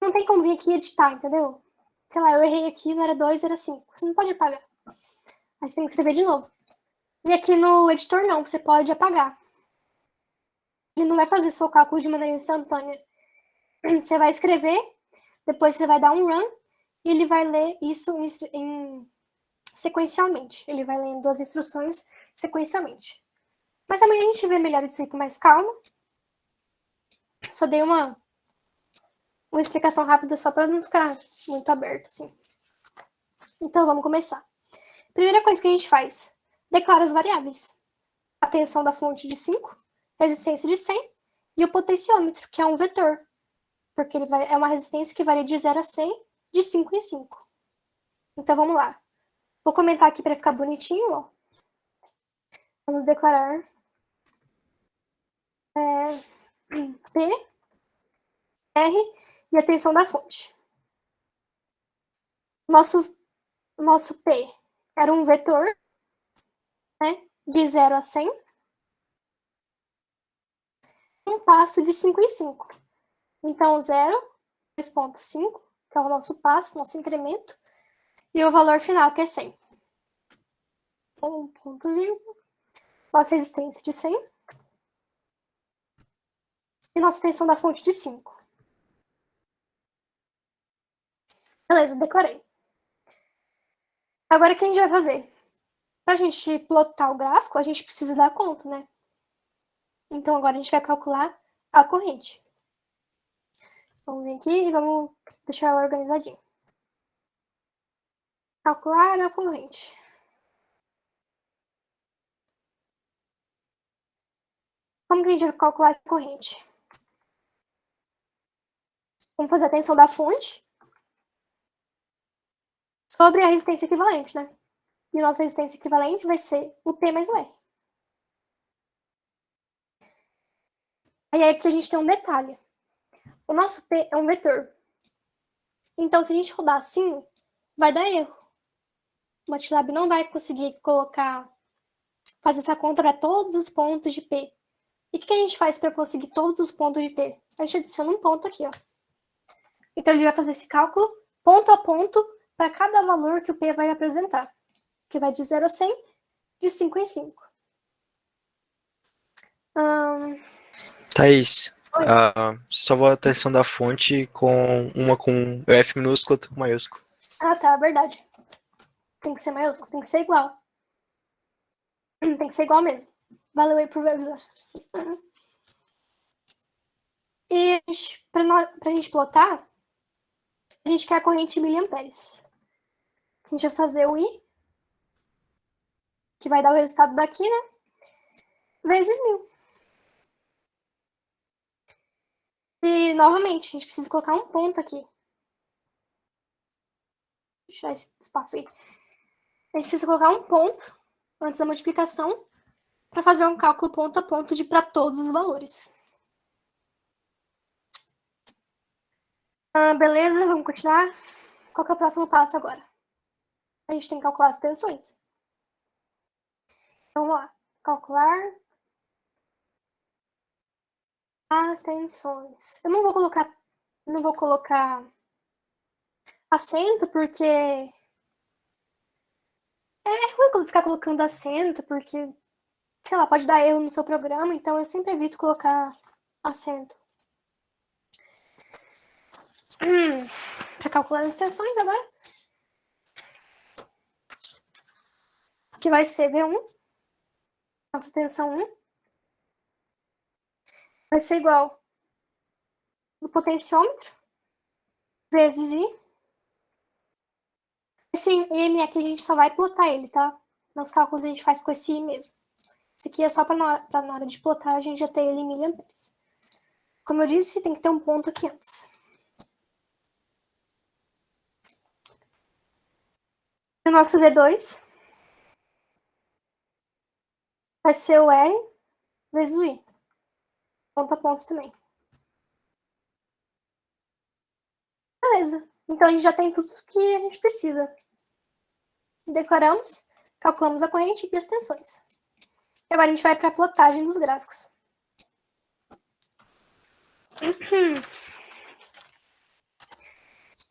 não tem como vir aqui e editar, entendeu? Sei lá, eu errei aqui, não era 2, era 5. Você não pode apagar. Aí você tem que escrever de novo. E aqui no editor não, você pode apagar. Ele não vai fazer seu cálculo de maneira instantânea. Você vai escrever, depois você vai dar um run, e ele vai ler isso sequencialmente. Ele vai lendo as instruções sequencialmente. Mas amanhã a gente vê melhor isso aí com mais calma. Só dei uma explicação rápida só para não ficar muito aberto, assim. Então, vamos começar. Primeira coisa que a gente faz, declara as variáveis. a tensão da fonte de 5, resistência de 100, e o potenciômetro, que é um vetor, porque é uma resistência que varia de 0 a 100, de 5 em 5. Então, vamos lá. Vou comentar aqui para ficar bonitinho, ó. Vamos declarar P, R e a tensão da fonte. Nosso P era um vetor, né, de 0 a 100, um passo de 5 em 5. Então, 0, 2,5, que é o nosso passo, nosso incremento, e o valor final, que é 100. 1,5, nossa resistência de 100, e nossa tensão da fonte de 5. Beleza, decorei. Agora, o que a gente vai fazer? Para a gente plotar o gráfico, a gente precisa dar conta, né? Então, agora a gente vai calcular a corrente. Vamos vir aqui e vamos deixar ela organizadinha. Calcular a corrente. Como que a gente vai calcular essa corrente? Vamos fazer a tensão da fonte sobre a resistência equivalente, né? E nossa resistência equivalente vai ser o P mais o R. Aí é que a gente tem um detalhe. O nosso P é um vetor. Então, se a gente rodar assim, vai dar erro. O MATLAB não vai conseguir fazer essa conta para todos os pontos de P. E o que a gente faz para conseguir todos os pontos de P? A gente adiciona um ponto aqui, ó. Então, ele vai fazer esse cálculo ponto a ponto para cada valor que o P vai apresentar. Que vai de 0 a 100, de 5 em 5. Thaís, salvou a tensão da fonte com F minúsculo e outra com maiúsculo. Ah, tá, verdade. Tem que ser maiúsculo, tem que ser igual. Tem que ser igual mesmo. Valeu aí por avisar. E pra gente plotar, a gente quer a corrente em miliamperes. A gente vai fazer o I, que vai dar o resultado daqui, né? Vezes 1000. E, novamente, a gente precisa colocar um ponto aqui. Deixa eu tirar esse espaço aí. A gente precisa colocar um ponto antes da multiplicação para fazer um cálculo ponto a ponto para todos os valores. Beleza, vamos continuar. Qual que é o próximo passo agora? A gente tem que calcular as tensões. Então, vamos lá. Calcular as tensões. Eu não vou colocar acento, porque é ruim ficar colocando acento, porque, sei lá, pode dar erro no seu programa, então eu sempre evito colocar acento. Para calcular as tensões agora. Que vai ser V1. Nossa tensão 1. Vai ser igual o potenciômetro vezes I. Esse M aqui a gente só vai plotar ele, tá? Nos cálculos a gente faz com esse I mesmo. Esse aqui é só para na hora de plotar a gente já ter ele em miliamperes. Como eu disse, tem que ter um ponto aqui antes. O nosso V2 vai ser o R vezes o I. Ponto a ponto também. Beleza. Então a gente já tem tudo que a gente precisa. Declaramos, calculamos a corrente e as tensões. E agora a gente vai para a plotagem dos gráficos.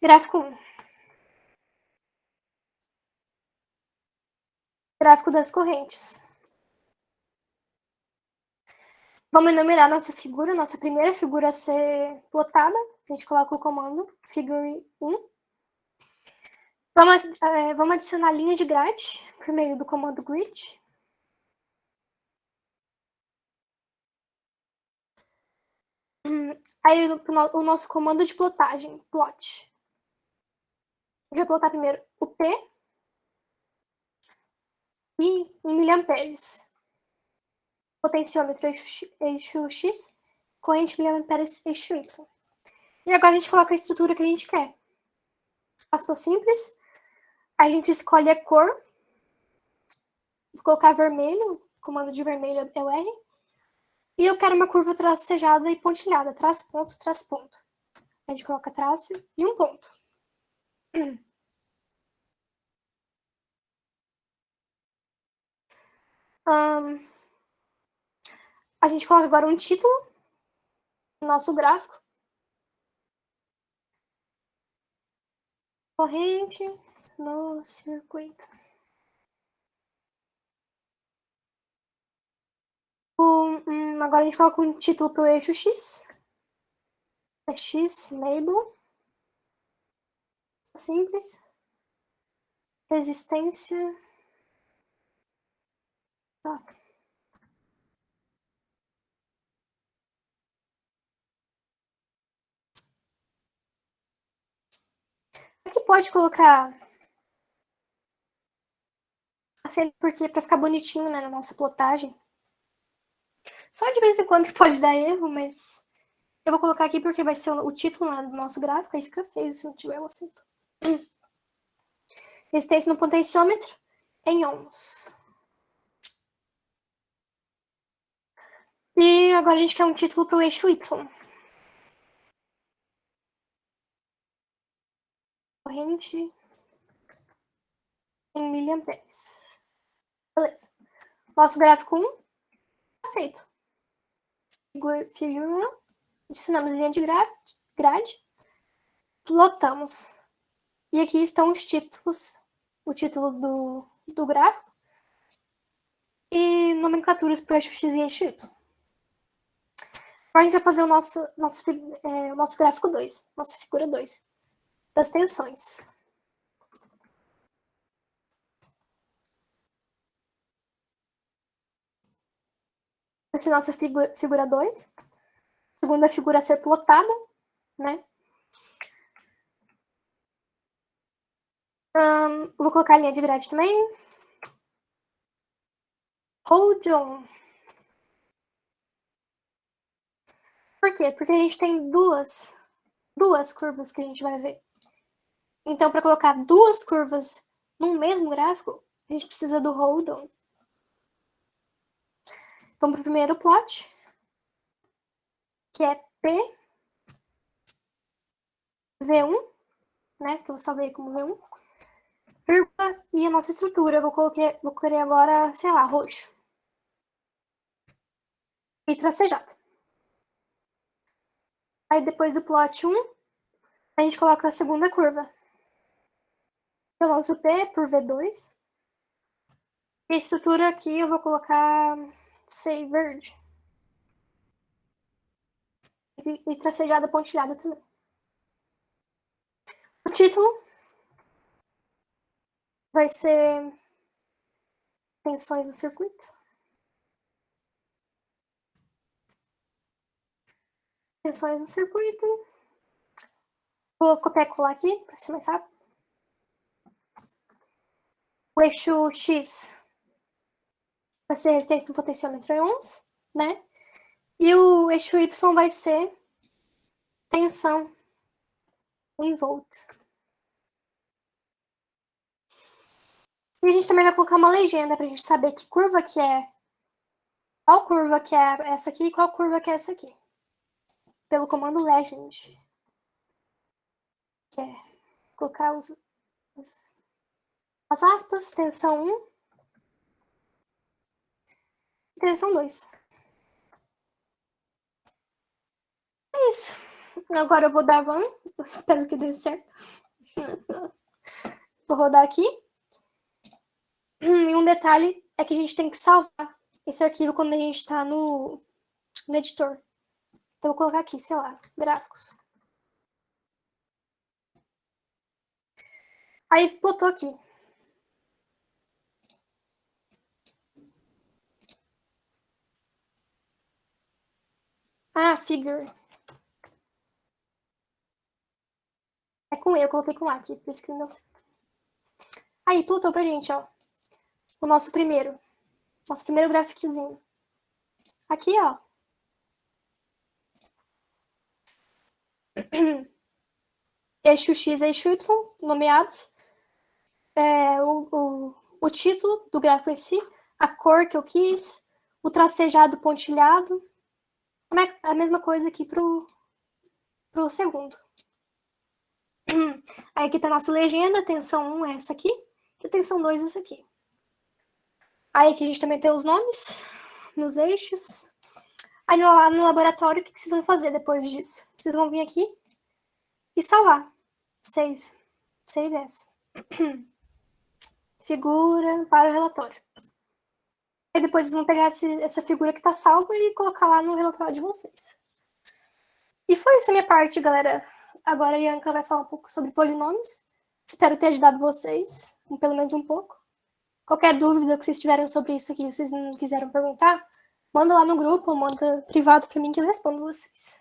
Gráfico 1. Gráfico das correntes. Vamos enumerar nossa figura, nossa primeira figura a ser plotada. A gente coloca o comando figure 1. Vamos adicionar linha de grade por meio do comando grid. Aí o nosso comando de plotagem, plot. A gente vai plotar primeiro o P e em miliamperes. potenciômetro eixo X, corrente miliamperes eixo Y. E agora a gente coloca a estrutura que a gente quer. Aspas simples. A gente escolhe a cor. Vou colocar vermelho. O comando de vermelho é o R. E eu quero uma curva tracejada e pontilhada. Traço, ponto, traço, ponto. A gente coloca traço e um ponto. A gente coloca agora um título no nosso gráfico. Corrente no circuito. Agora a gente coloca um título para o eixo X. É X, label. Simples. Resistência. Tá. Aqui pode colocar assim, porque para ficar bonitinho, né, na nossa plotagem. Só de vez em quando pode dar erro, mas eu vou colocar aqui porque vai ser o título, né, do nosso gráfico, aí fica feio se não tiver o acento. Resistência no potenciômetro em ohms. E agora a gente quer um título para o eixo Y. Corrente em miliamperes. Beleza. Nosso gráfico 1 está feito. Figura 1. Adicionamos linha de grade. Plotamos. E aqui estão os títulos. O título do gráfico. E nomenclaturas para o eixo X e eixo Y. Agora a gente vai fazer o nosso gráfico 2. Nossa figura 2. Das tensões. Essa é a nossa figura 2. Segunda figura a ser plotada, né? Vou colocar a linha de grade também. Hold on. Por quê? Porque a gente tem duas curvas que a gente vai ver. Então, para colocar duas curvas no mesmo gráfico, a gente precisa do hold on. Vamos para o primeiro plot, que é P V1, né? Que eu salvei como V1. Vírgula, e a nossa estrutura, eu vou querer agora, sei lá, roxo. E tracejado. Aí depois do plot 1, a gente coloca a segunda curva. Eu lanço P por V2. E a estrutura aqui eu vou colocar, sei, verde. E tracejada pontilhada também. O título vai ser tensões do circuito. Tensões do circuito. Vou copiar e colar aqui, para ser mais rápido. O eixo X vai ser resistência do potenciômetro em ohms, né? E o eixo Y vai ser tensão em volts. E a gente também vai colocar uma legenda para a gente saber que curva que é, qual curva que é essa aqui e qual curva que é essa aqui. Pelo comando legend. Que é colocar as aspas, tensão 1 e tensão 2. É isso. Agora eu vou dar run. Espero que dê certo. Vou rodar aqui. E um detalhe é que a gente tem que salvar esse arquivo quando a gente está no editor. Então, eu vou colocar aqui, sei lá, gráficos. Aí, botou aqui. Ah, figure. É com E, eu coloquei com A aqui, por isso que não deu certo. Aí, plotou pra gente, ó. O nosso primeiro grafiquezinho. Aqui, ó. Eixo X, eixo Y, nomeados. O título do gráfico em si, a cor que eu quis, o tracejado pontilhado. A mesma coisa aqui pro segundo. Aí aqui tá a nossa legenda, tensão 1 é essa aqui, e tensão 2 é essa aqui. Aí aqui a gente também tem os nomes nos eixos. Aí no laboratório, o que vocês vão fazer depois disso? Vocês vão vir aqui e salvar. Save. Save essa. Figura para o relatório. Aí depois vocês vão pegar essa figura que tá salva e colocar lá no relatório de vocês. E foi essa a minha parte, galera. Agora a Ianca vai falar um pouco sobre polinômios. Espero ter ajudado vocês, pelo menos um pouco. Qualquer dúvida que vocês tiverem sobre isso aqui, vocês não quiseram perguntar, manda lá no grupo ou manda privado para mim que eu respondo vocês.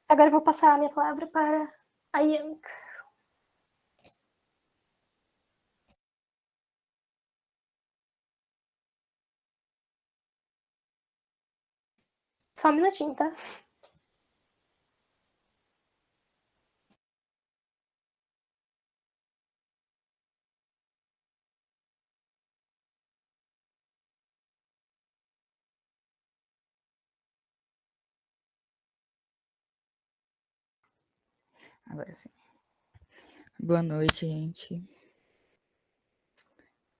Agora eu vou passar a minha palavra para a Ianca. Só um minutinho, tá? Agora sim. Boa noite, gente.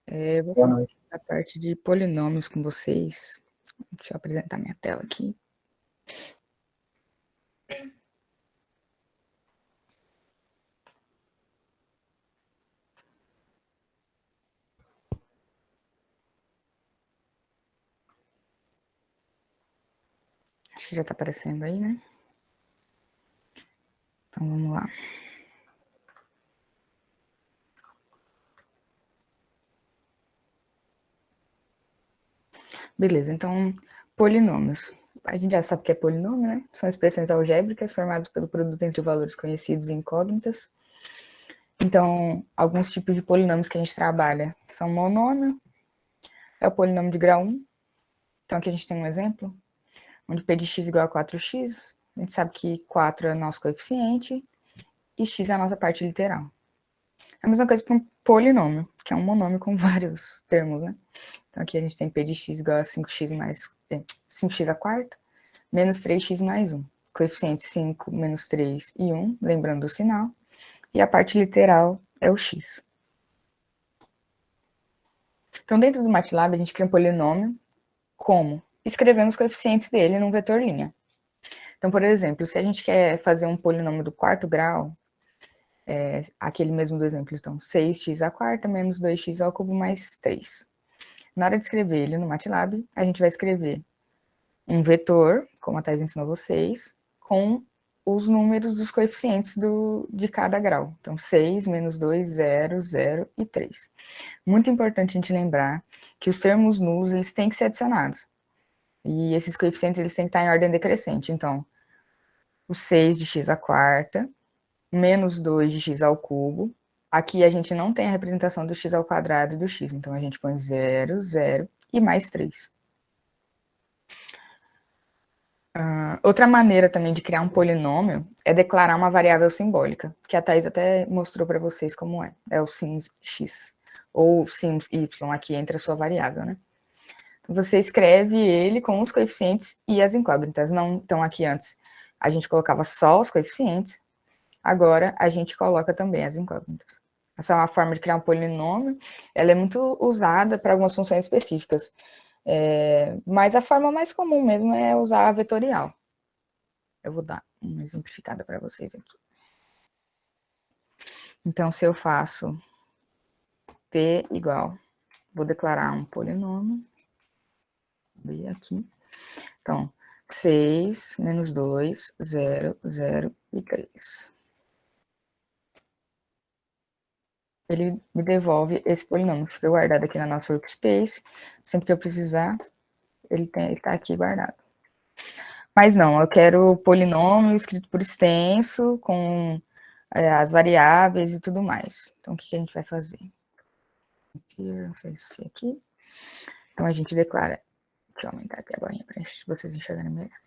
Eu vou falar a parte de polinômios com vocês. Deixa eu apresentar minha tela aqui. Acho que já está aparecendo aí, né? Então, vamos lá. Beleza, então, polinômios. A gente já sabe o que é polinômio, né? São expressões algébricas formadas pelo produto entre valores conhecidos e incógnitas. Então, alguns tipos de polinômios que a gente trabalha são monômio, é o polinômio de grau 1. Então, aqui a gente tem um exemplo, onde p de x igual a 4x. A gente sabe que 4 é o nosso coeficiente e x é a nossa parte literal. É a mesma coisa para um polinômio, que é um monômio com vários termos, né? Então, aqui a gente tem p de x igual a 5x à quarta, menos 3x mais 1. Coeficientes 5, menos 3 e 1, lembrando do sinal. E a parte literal é o x. Então, dentro do MATLAB, a gente cria um polinômio como? Escrevendo os coeficientes dele num vetor linha. Então, por exemplo, se a gente quer fazer um polinômio do quarto grau, aquele mesmo do exemplo, então, 6x à quarta menos 2x ao cubo mais 3. Na hora de escrever ele no MATLAB, a gente vai escrever um vetor, como a Thais ensinou vocês, com os números dos coeficientes de cada grau. Então, 6, menos 2, 0, 0 e 3. Muito importante a gente lembrar que os termos nulos, eles têm que ser adicionados. E esses coeficientes, eles têm que estar em ordem decrescente. Então, o 6 de x à quarta, menos 2 de x ao cubo. Aqui a gente não tem a representação do x ao quadrado e do x. Então, a gente põe 0, 0 e mais 3. Outra maneira também de criar um polinômio é declarar uma variável simbólica, que a Thais até mostrou para vocês como é. É o sims x, ou sims y, aqui entre a sua variável, né? Você escreve ele com os coeficientes e as incógnitas. Não, então, aqui antes a gente colocava só os coeficientes, agora a gente coloca também as incógnitas. Essa é uma forma de criar um polinômio, ela é muito usada para algumas funções específicas. Mas a forma mais comum mesmo é usar a vetorial. Eu vou dar uma exemplificada para vocês aqui. Então, se eu faço p igual, vou declarar um polinômio, B aqui. Então, 6, menos 2, 0, 0 e 3. Ele me devolve esse polinômio, que fica guardado aqui na nossa workspace. Sempre que eu precisar, ele está aqui guardado. Mas não, eu quero o polinômio escrito por extenso, com as variáveis e tudo mais. Então, o que a gente vai fazer? Aqui, não sei se aqui. Então, a gente declara Deixa eu aumentar aqui a barrinha para vocês enxergarem melhor.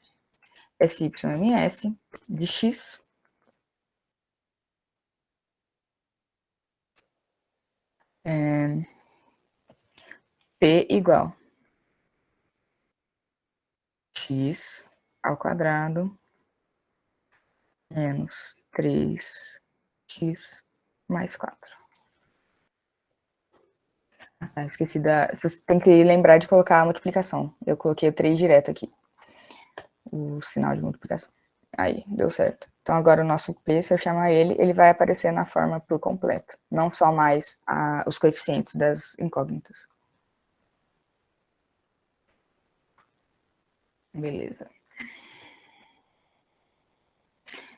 SYMS de X P igual X ao quadrado menos 3x mais 4. Esqueci você tem que lembrar de colocar a multiplicação. Eu coloquei o 3 direto aqui. O sinal de multiplicação. Aí, deu certo. Então, agora o nosso P, se eu chamar ele vai aparecer na forma por completo. Não só mais os coeficientes das incógnitas. Beleza.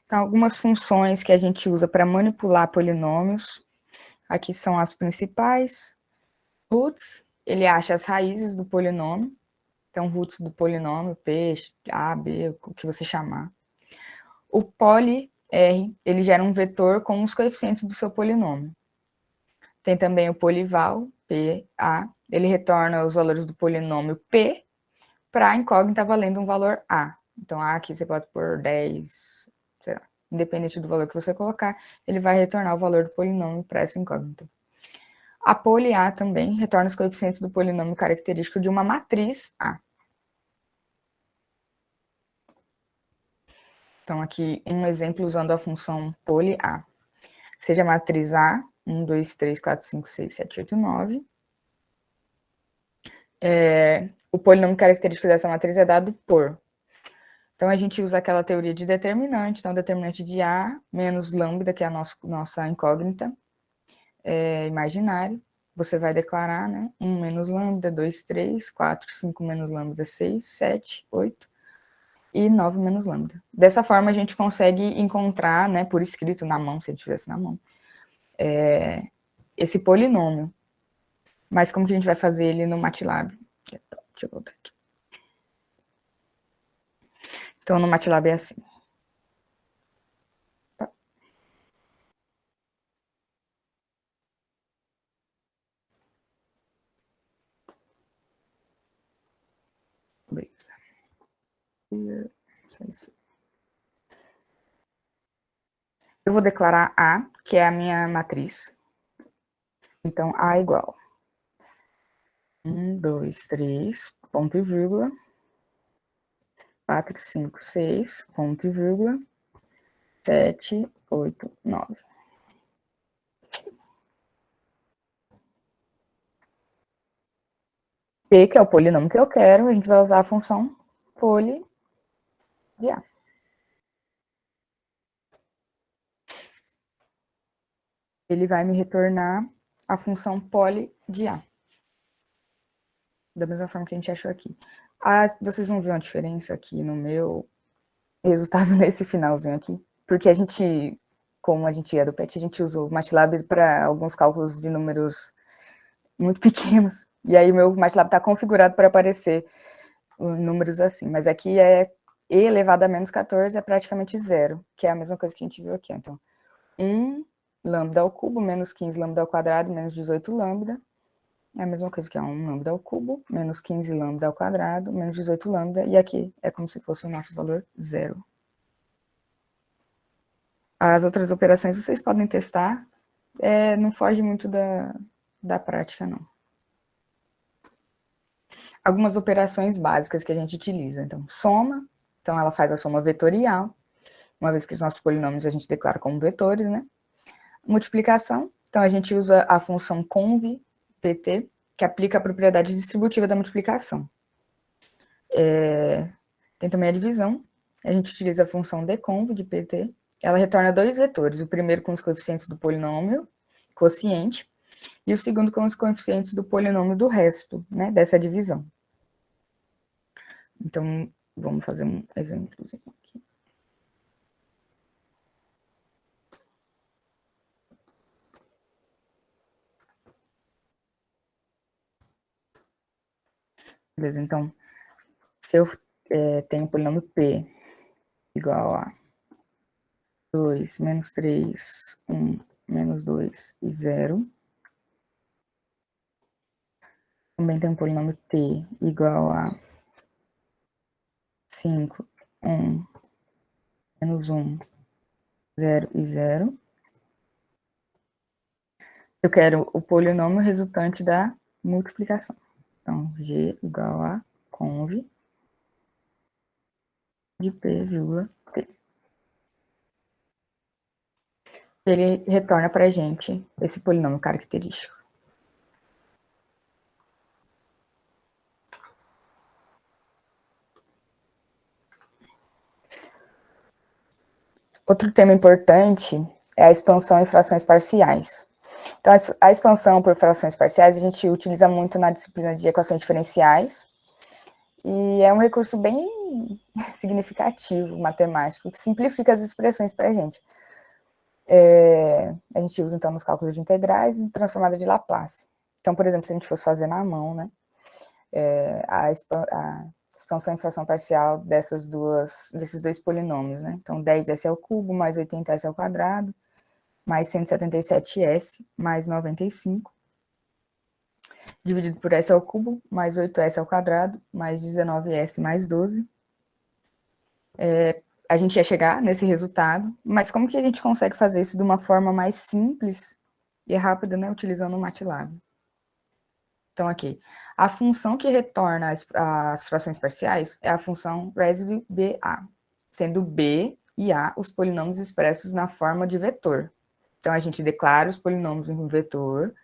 Então, algumas funções que a gente usa para manipular polinômios. Aqui são as principais. Roots, ele acha as raízes do polinômio. Então, roots do polinômio, P, A, B, o que você chamar. O poly R, ele gera um vetor com os coeficientes do seu polinômio. Tem também o polyval, P, A, ele retorna os valores do polinômio P para a incógnita valendo um valor A. Então, A aqui você pode pôr 10, sei lá, independente do valor que você colocar, ele vai retornar o valor do polinômio para essa incógnita. A poly A também retorna os coeficientes do polinômio característico de uma matriz A. Então, aqui um exemplo usando a função poly A. Seja a matriz A, 1, 2, 3, 4, 5, 6, 7, 8, 9. O polinômio característico dessa matriz é dado por. Então, a gente usa aquela teoria de determinante. Então, determinante de A menos lambda, que é a nossa incógnita imaginária. Você vai declarar, né? 1 menos lambda, 2, 3, 4, 5 menos lambda, 6, 7, 8 e 9 menos lambda. Dessa forma, a gente consegue encontrar, né, por escrito na mão, se ele tivesse na mão, esse polinômio. Mas como que a gente vai fazer ele no MATLAB? Deixa eu voltar aqui. Então, no MATLAB é assim. Tá. Beleza. Eu vou declarar A, que é a minha matriz. Então, A igual 1, 2, 3, ponto e vírgula, 4, 5, 6, ponto e vírgula, 7, 8, 9. P, que é o polinômio que eu quero, a gente vai usar a função poly de A. Ele vai me retornar a função poly de A. Da mesma forma que a gente achou aqui. Vocês vão ver uma diferença aqui no meu resultado nesse finalzinho aqui. Porque a gente, como a gente é do PET, a gente usa o MATLAB para alguns cálculos de números muito pequenos. E aí o meu MATLAB está configurado para aparecer números assim. Mas aqui é E elevado a menos 14 é praticamente zero, que é a mesma coisa que a gente viu aqui. Então, 1 lambda ao cubo, menos 15 lambda ao quadrado, menos 18 lambda. É a mesma coisa que 1 lambda ao cubo, menos 15 lambda ao quadrado, menos 18 lambda. E aqui é como se fosse o nosso valor zero. As outras operações vocês podem testar. Não foge muito da prática, não. Algumas operações básicas que a gente utiliza. Então, soma. Então, ela faz a soma vetorial. Uma vez que os nossos polinômios a gente declara como vetores, né? Multiplicação. Então, a gente usa a função conv, pt, que aplica a propriedade distributiva da multiplicação. Tem também a divisão. A gente utiliza a função deconv de pt. Ela retorna dois vetores. O primeiro com os coeficientes do polinômio quociente e o segundo com os coeficientes do polinômio do resto, né, dessa divisão. Então, vamos fazer um exemplo aqui. Beleza, então, se eu tenho o polinômio P igual a 2, menos 3, 1, menos 2 e 0. Também tem um polinômio T igual a 5, 1, menos 1, 0 e 0. Eu quero o polinômio resultante da multiplicação. Então, G igual a conv de P, vírgula, T. Ele retorna para a gente esse polinômio característico. Outro tema importante é a expansão em frações parciais. Então, a expansão por frações parciais a gente utiliza muito na disciplina de equações diferenciais, e é um recurso bem significativo, matemático, que simplifica as expressões para a gente. A gente usa, então, nos cálculos de integrais e transformada de Laplace. Então, por exemplo, se a gente fosse fazer na mão, né, a expansão em fração parcial desses dois polinômios, né? Então, 10s ao cubo mais 80s ao quadrado, mais 177s mais 95, dividido por s ao cubo, mais 8s ao quadrado, mais 19s mais 12. A gente ia chegar nesse resultado, mas como que a gente consegue fazer isso de uma forma mais simples e rápida, né, utilizando o MATLAB? Então, aqui, a função que retorna as frações parciais é a função residue BA, sendo B e A os polinômios expressos na forma de vetor. Então, a gente declara os polinômios em vetor,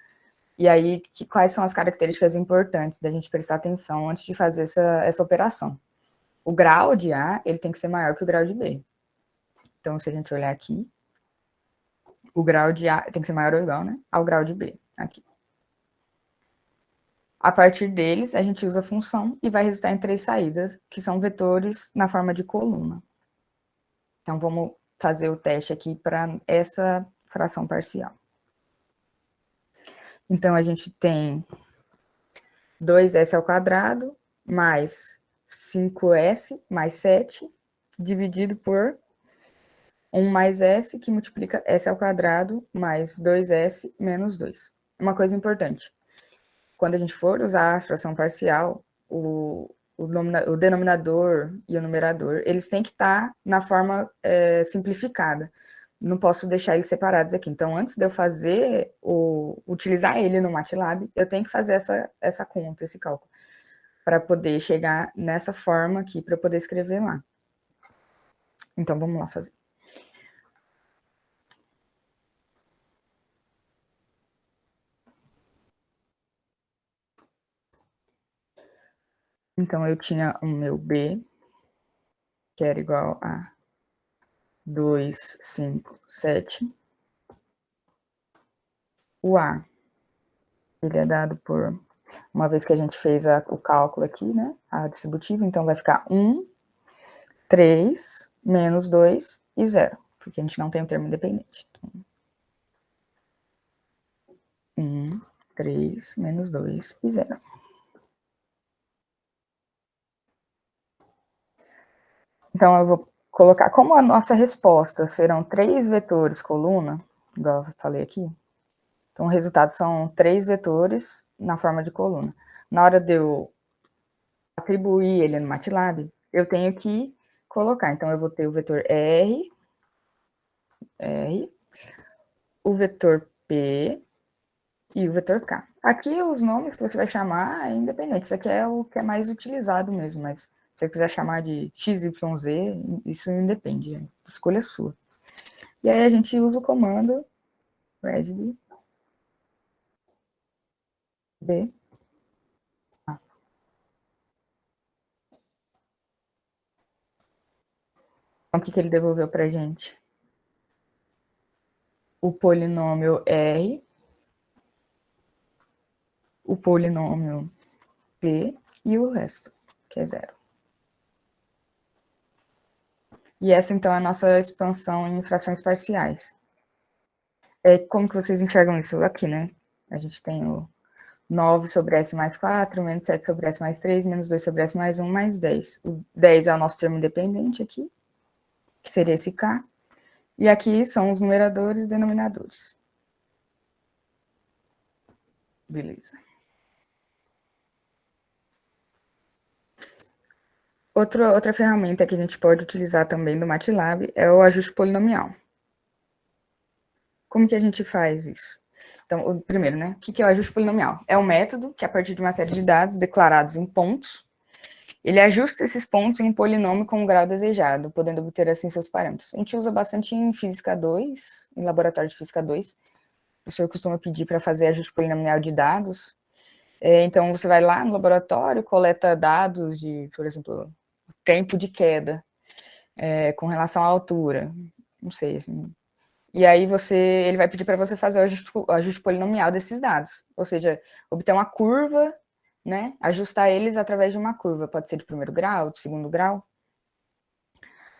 e aí, quais são as características importantes da gente prestar atenção antes de fazer essa operação? O grau de A, ele tem que ser maior que o grau de B. Então, se a gente olhar aqui, o grau de A tem que ser maior ou igual, né, ao grau de B, aqui. A partir deles, a gente usa a função e vai resultar em 3 saídas, que são vetores na forma de coluna. Então, vamos fazer o teste aqui para essa fração parcial. Então, a gente tem 2s ao quadrado mais 5s mais 7, dividido por 1 mais s, que multiplica s ao quadrado, mais 2s menos 2. Uma coisa importante, quando a gente for usar a fração parcial, o denominador e o numerador, eles têm que estar na forma simplificada. Não posso deixar eles separados aqui. Então, antes de eu fazer, utilizar ele no MATLAB, eu tenho que fazer essa conta, esse cálculo, para poder chegar nessa forma aqui, para poder escrever lá. Então, vamos lá fazer. Então, eu tinha o meu B, que era igual a 2, 5, 7. O A, ele é dado por, uma vez que a gente fez o cálculo aqui, né, a distributiva, então vai ficar 1, 3, menos 2 e 0, porque a gente não tem um termo independente. Então, 1, 3, menos 2 e 0. Então, eu vou colocar, como a nossa resposta serão 3 vetores coluna, igual eu falei aqui, então o resultado são 3 vetores na forma de coluna. Na hora de eu atribuir ele no MATLAB, eu tenho que colocar, então eu vou ter o vetor R, o vetor P e o vetor K. Aqui os nomes que você vai chamar é independente, isso aqui é o que é mais utilizado mesmo, mas se você quiser chamar de XYZ, isso independe, a escolha é sua. E aí a gente usa o comando residue B. Então, o que ele devolveu para a gente? O polinômio R, o polinômio P e o resto, que é 0. E essa, então, é a nossa expansão em frações parciais. Como que vocês enxergam isso aqui, né? A gente tem o 9 sobre s mais 4, menos 7 sobre s mais 3, menos 2 sobre s mais 1, mais 10. O 10 é o nosso termo independente aqui, que seria esse K. E aqui são os numeradores e denominadores. Beleza. Outra ferramenta que a gente pode utilizar também do MATLAB é o ajuste polinomial. Como que a gente faz isso? Então, primeiro, né? O que é o ajuste polinomial? É um método que, a partir de uma série de dados declarados em pontos, ele ajusta esses pontos em um polinômio com o grau desejado, podendo obter assim seus parâmetros. A gente usa bastante em Física 2, em laboratório de Física 2. O professor costuma pedir para fazer ajuste polinomial de dados. Então, você vai lá no laboratório, coleta dados de, por exemplo, tempo de queda, com relação à altura, não sei, assim. E aí ele vai pedir para você fazer o ajuste polinomial desses dados, ou seja, obter uma curva, né, ajustar eles através de uma curva, pode ser de primeiro grau, de segundo grau.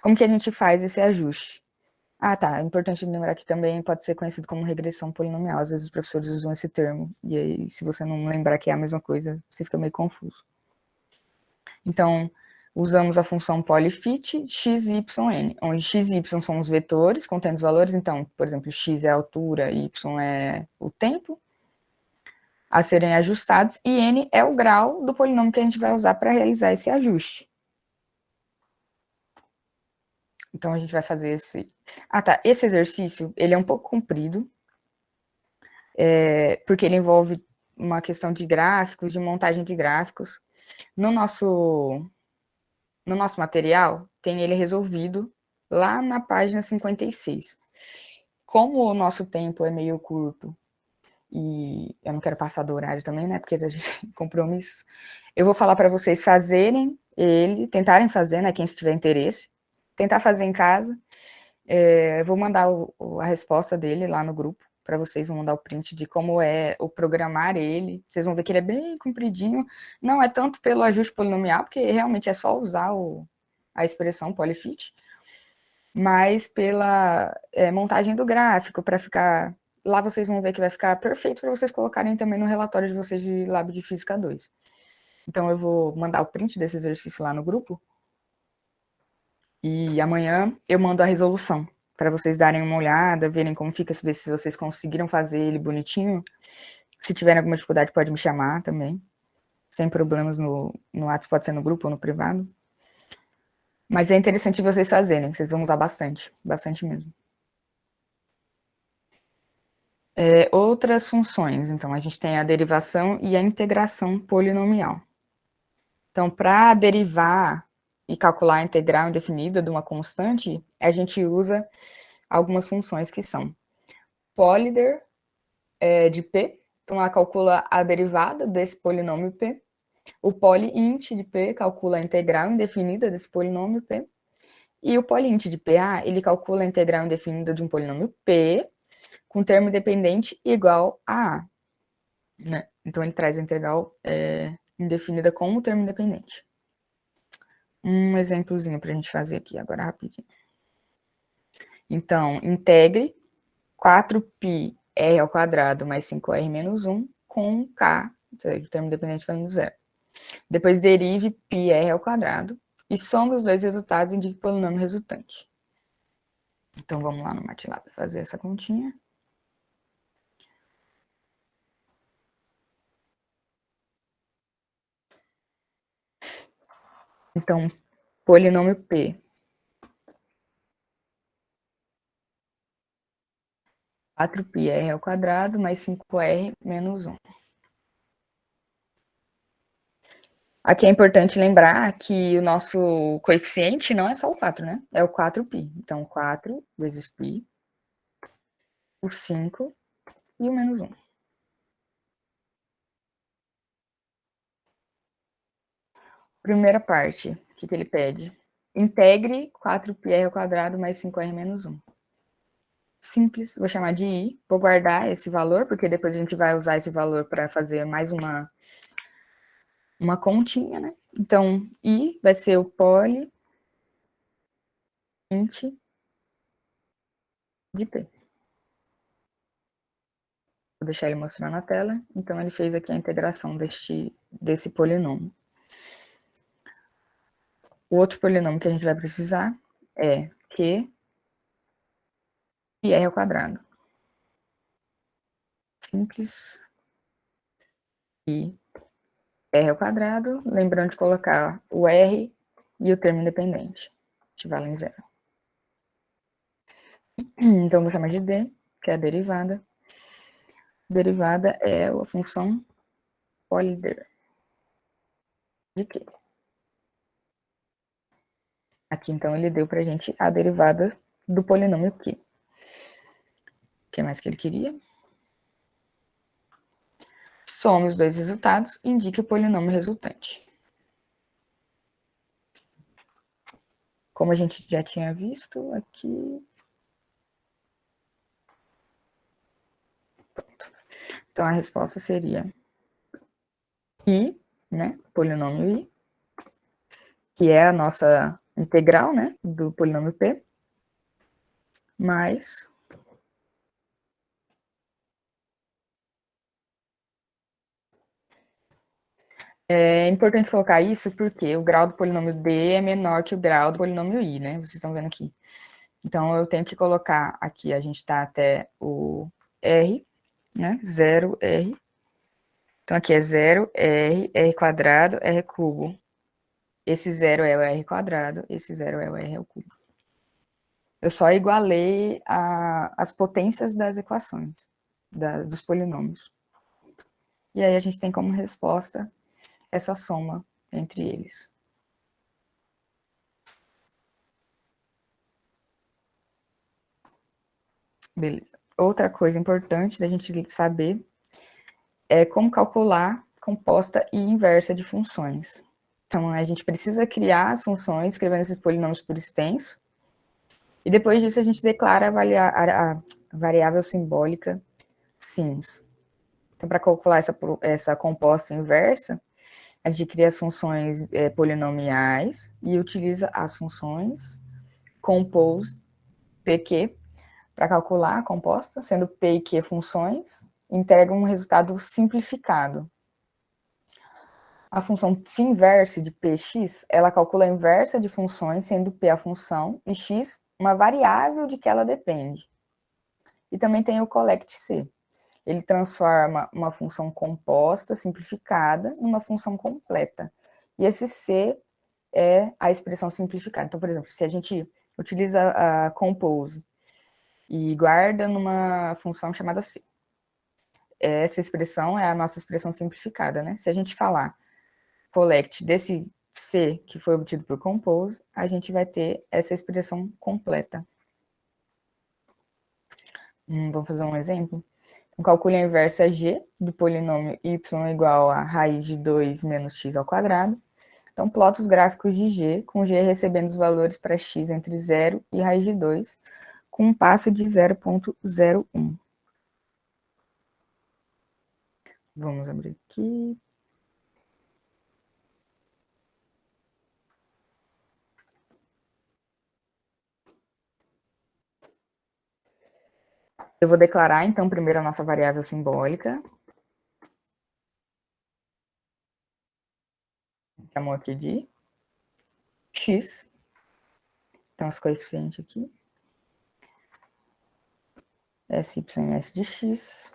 Como que a gente faz esse ajuste? Ah, tá, é importante lembrar que também pode ser conhecido como regressão polinomial, às vezes os professores usam esse termo, e aí se você não lembrar que é a mesma coisa, você fica meio confuso. Então, usamos a função polyfit xyn, onde x e y são os vetores contendo os valores. Então, por exemplo, x é a altura, y é o tempo a serem ajustados, e n é o grau do polinômio que a gente vai usar para realizar esse ajuste. Então, a gente vai fazer esse... Ah, tá, esse exercício, ele é um pouco comprido, porque ele envolve uma questão de gráficos, de montagem de gráficos. No nosso material, tem ele resolvido lá na página 56. Como o nosso tempo é meio curto, e eu não quero passar do horário também, né, porque a gente tem compromissos, eu vou falar para vocês fazerem ele, tentarem fazer, né, quem tiver interesse, tentar fazer em casa. Eu vou mandar a resposta dele lá no grupo, para vocês, vão mandar o print de como é o programar ele. Vocês vão ver que ele é bem compridinho. Não é tanto pelo ajuste polinomial, porque realmente é só usar a expressão polyfit, mas pela montagem do gráfico, para ficar... Lá vocês vão ver que vai ficar perfeito para vocês colocarem também no relatório de vocês de Lab de Física 2. Então eu vou mandar o print desse exercício lá no grupo, e amanhã eu mando a resolução, para vocês darem uma olhada, verem como fica, ver se vocês conseguiram fazer ele bonitinho. Se tiverem alguma dificuldade, pode me chamar também. Sem problemas no WhatsApp, pode ser no grupo ou no privado. Mas é interessante vocês fazerem, vocês vão usar bastante, bastante mesmo. Outras funções, então, a gente tem a derivação e a integração polinomial. Então, para derivar e calcular a integral indefinida de uma constante, a gente usa algumas funções que são polyder de P, então ela calcula a derivada desse polinômio P, o polyint de P calcula a integral indefinida desse polinômio P, e o polyint de PA, ele calcula a integral indefinida de um polinômio P com termo dependente igual a A, né? Então ele traz a integral indefinida com o termo independente. Um exemplozinho para a gente fazer aqui agora rapidinho. Então, integre 4πr ao quadrado mais 5r menos 1 com k, ou seja, o termo dependente valendo zero. Depois derive πr ao quadrado e some os dois resultados e indique o polinômio resultante. Então vamos lá no MATLAB fazer essa continha. Então, polinômio P. 4πr ao quadrado mais 5r menos 1. Aqui é importante lembrar que o nosso coeficiente não é só o 4, né? É o 4π. Então, 4 vezes π, o 5 e o menos 1. Primeira parte, o que ele pede? Integre 4πr ao quadrado mais 5r menos 1. Simples, vou chamar de i, vou guardar esse valor, porque depois a gente vai usar esse valor para fazer mais uma continha, né? Então, i vai ser o polyint de p. Vou deixar ele mostrar na tela. Então, ele fez aqui a integração desse polinômio. O outro polinômio que a gente vai precisar é q e r ao quadrado. Simples. E r ao quadrado, lembrando de colocar o r e o termo independente, que valem 0. Então, vou chamar de D, que é a derivada. Derivada é a função polider. De quê? Aqui, então, ele deu pra gente a derivada do polinômio Q. O que mais que ele queria? Some os dois resultados e indique o polinômio resultante. Como a gente já tinha visto aqui. Pronto. Então, a resposta seria I, né? Polinômio I, que é a nossa integral, né? Do polinômio P, mais é importante colocar isso porque o grau do polinômio D é menor que o grau do polinômio I, né? Vocês estão vendo aqui. Então, eu tenho que colocar aqui, a gente está até o R, né? 0R. Então, aqui é 0R, R quadrado, R cubo. Esse 0 é o R quadrado, esse 0 é o R ao cubo. Eu só igualei as potências das equações, dos polinômios. E aí, a gente tem como resposta essa soma entre eles. Beleza. Outra coisa importante da gente saber é como calcular composta e inversa de funções. Então, a gente precisa criar as funções, escrevendo esses polinômios por extenso, e depois disso a gente declara a variável simbólica sims. Então, para calcular essa composta inversa, a gente cria as funções polinomiais e utiliza as funções compose, pq, para calcular a composta, sendo P e Q funções, integra um resultado simplificado. A função φ-inverse de Px, ela calcula a inversa de funções, sendo P a função e x uma variável de que ela depende. E também tem o collect-C. Ele transforma uma função composta, simplificada, numa função completa. E esse C é a expressão simplificada. Então, por exemplo, se a gente utiliza a compose e guarda numa função chamada C. Essa expressão é a nossa expressão simplificada, né? Se a gente falar collect desse C que foi obtido por compose, a gente vai ter essa expressão completa. Vamos fazer um exemplo? Então, calcule a inversa G do polinômio y igual a raiz de 2 menos x ao quadrado. Então, plota os gráficos de G, com G recebendo os valores para x entre 0 e raiz de 2, com um passo de 0,01. Vamos abrir aqui. Eu vou declarar, então, primeiro a nossa variável simbólica. Chamou aqui de x. Então, os coeficientes aqui. SY e S de x.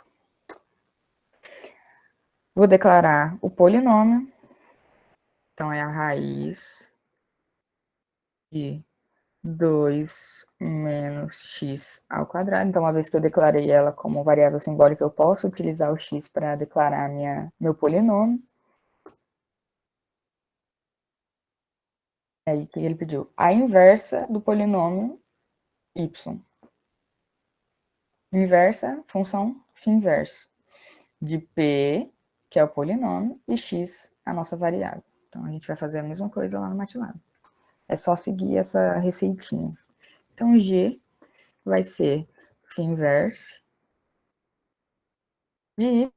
Vou declarar o polinômio. Então, é a raiz de 2 menos x ao quadrado. Então, uma vez que eu declarei ela como variável simbólica, eu posso utilizar o x para declarar meu polinômio. Aí, o que ele pediu? A inversa do polinômio y. Inversa, função φ-inverso. De P, que é o polinômio, e x, a nossa variável. Então, a gente vai fazer a mesma coisa lá no MATLAB. É só seguir essa receitinha. Então, G vai ser φ-inverse de y.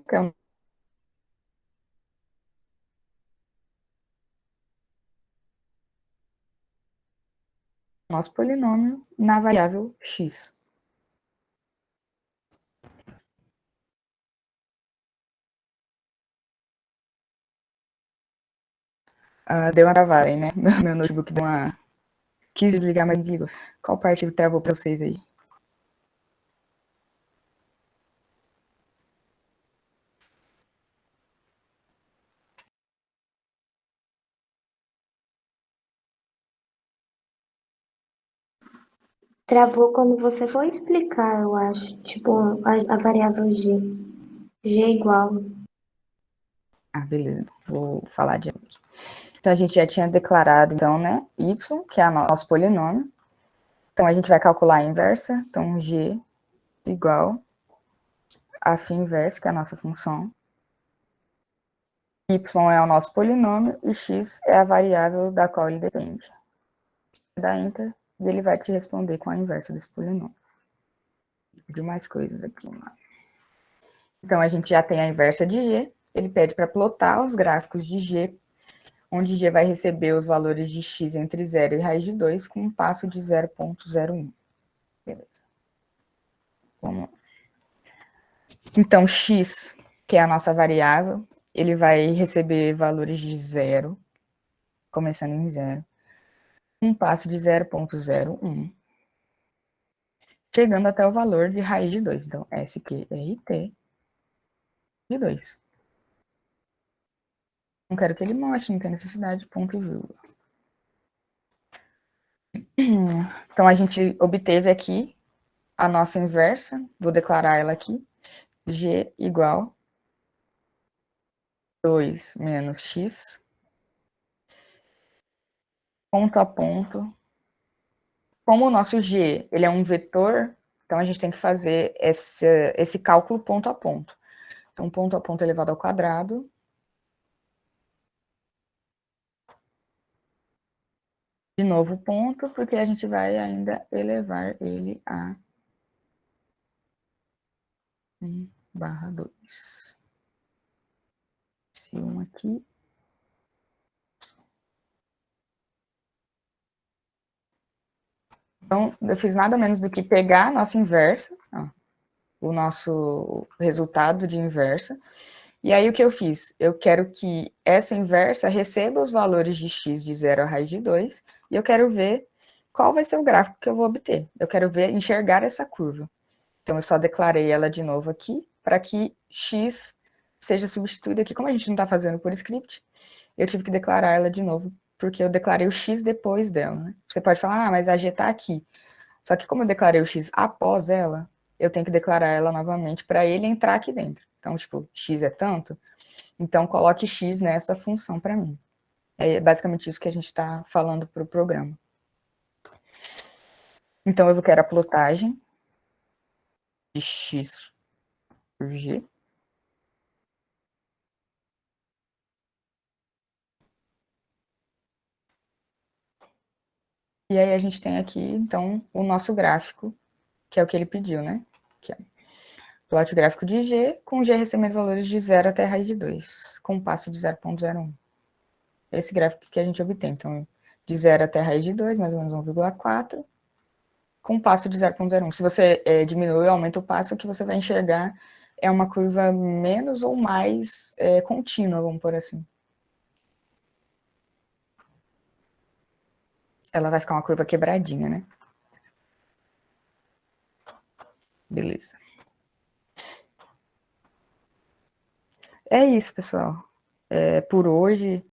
Que é o nosso polinômio na variável x. Deu uma travada aí, né? Meu notebook deu uma... Quis desligar, mas desligou. Qual parte que travou pra vocês aí? Travou quando você for explicar, eu acho. Tipo, a variável G. G é igual. Beleza. Vou falar de aqui. Então, a gente já tinha declarado, então, né? Y, que é o nosso polinômio. Então, a gente vai calcular a inversa. Então, G igual a φ inversa, que é a nossa função. Y é o nosso polinômio e x é a variável da qual ele depende. Dá Enter e ele vai te responder com a inversa desse polinômio. De mais coisas aqui. Então, a gente já tem a inversa de G. Ele pede para plotar os gráficos de G, onde G vai receber os valores de x entre 0 e raiz de 2 com um passo de 0,01. Beleza. Vamos lá. Então, x, que é a nossa variável, ele vai receber valores de 0, começando em 0, um passo de 0,01, chegando até o valor de raiz de 2. Então, SQRT de 2. Não quero que ele mostre, não tem necessidade de ponto e vírgula. Então, a gente obteve aqui a nossa inversa, vou declarar ela aqui, G igual 2 menos x, ponto a ponto. Como o nosso G ele é um vetor, então a gente tem que fazer esse cálculo ponto a ponto. Então, ponto a ponto elevado ao quadrado. De novo ponto, porque a gente vai ainda elevar ele a 1/2. Esse 1 aqui. Então, eu fiz nada menos do que pegar a nossa inversa, ó, o nosso resultado de inversa. E aí, o que eu fiz? Eu quero que essa inversa receba os valores de x de 0 a raiz de 2, e eu quero ver qual vai ser o gráfico que eu vou obter. Eu quero ver, enxergar essa curva. Então, eu só declarei ela de novo aqui, para que x seja substituído aqui. Como a gente não está fazendo por script, eu tive que declarar ela de novo, porque eu declarei o x depois dela, né? Você pode falar, mas a g está aqui. Só que como eu declarei o x após ela, eu tenho que declarar ela novamente para ele entrar aqui dentro. Então, tipo, x é tanto, então coloque x nessa função para mim. É basicamente isso que a gente está falando para o programa. Então, eu quero a plotagem de x por g. E aí a gente tem aqui, então, o nosso gráfico, que é o que ele pediu, né? Que é plot gráfico de G, com G recebendo valores de 0 até a raiz de 2, com um passo de 0,01. Esse gráfico que a gente obtém. Então, de 0 até a raiz de 2, mais ou menos 1,4, com um passo de 0,01. Se você diminui ou aumenta o passo, o que você vai enxergar é uma curva menos ou mais contínua, vamos por assim. Ela vai ficar uma curva quebradinha, né? Beleza. É isso, pessoal. Por hoje,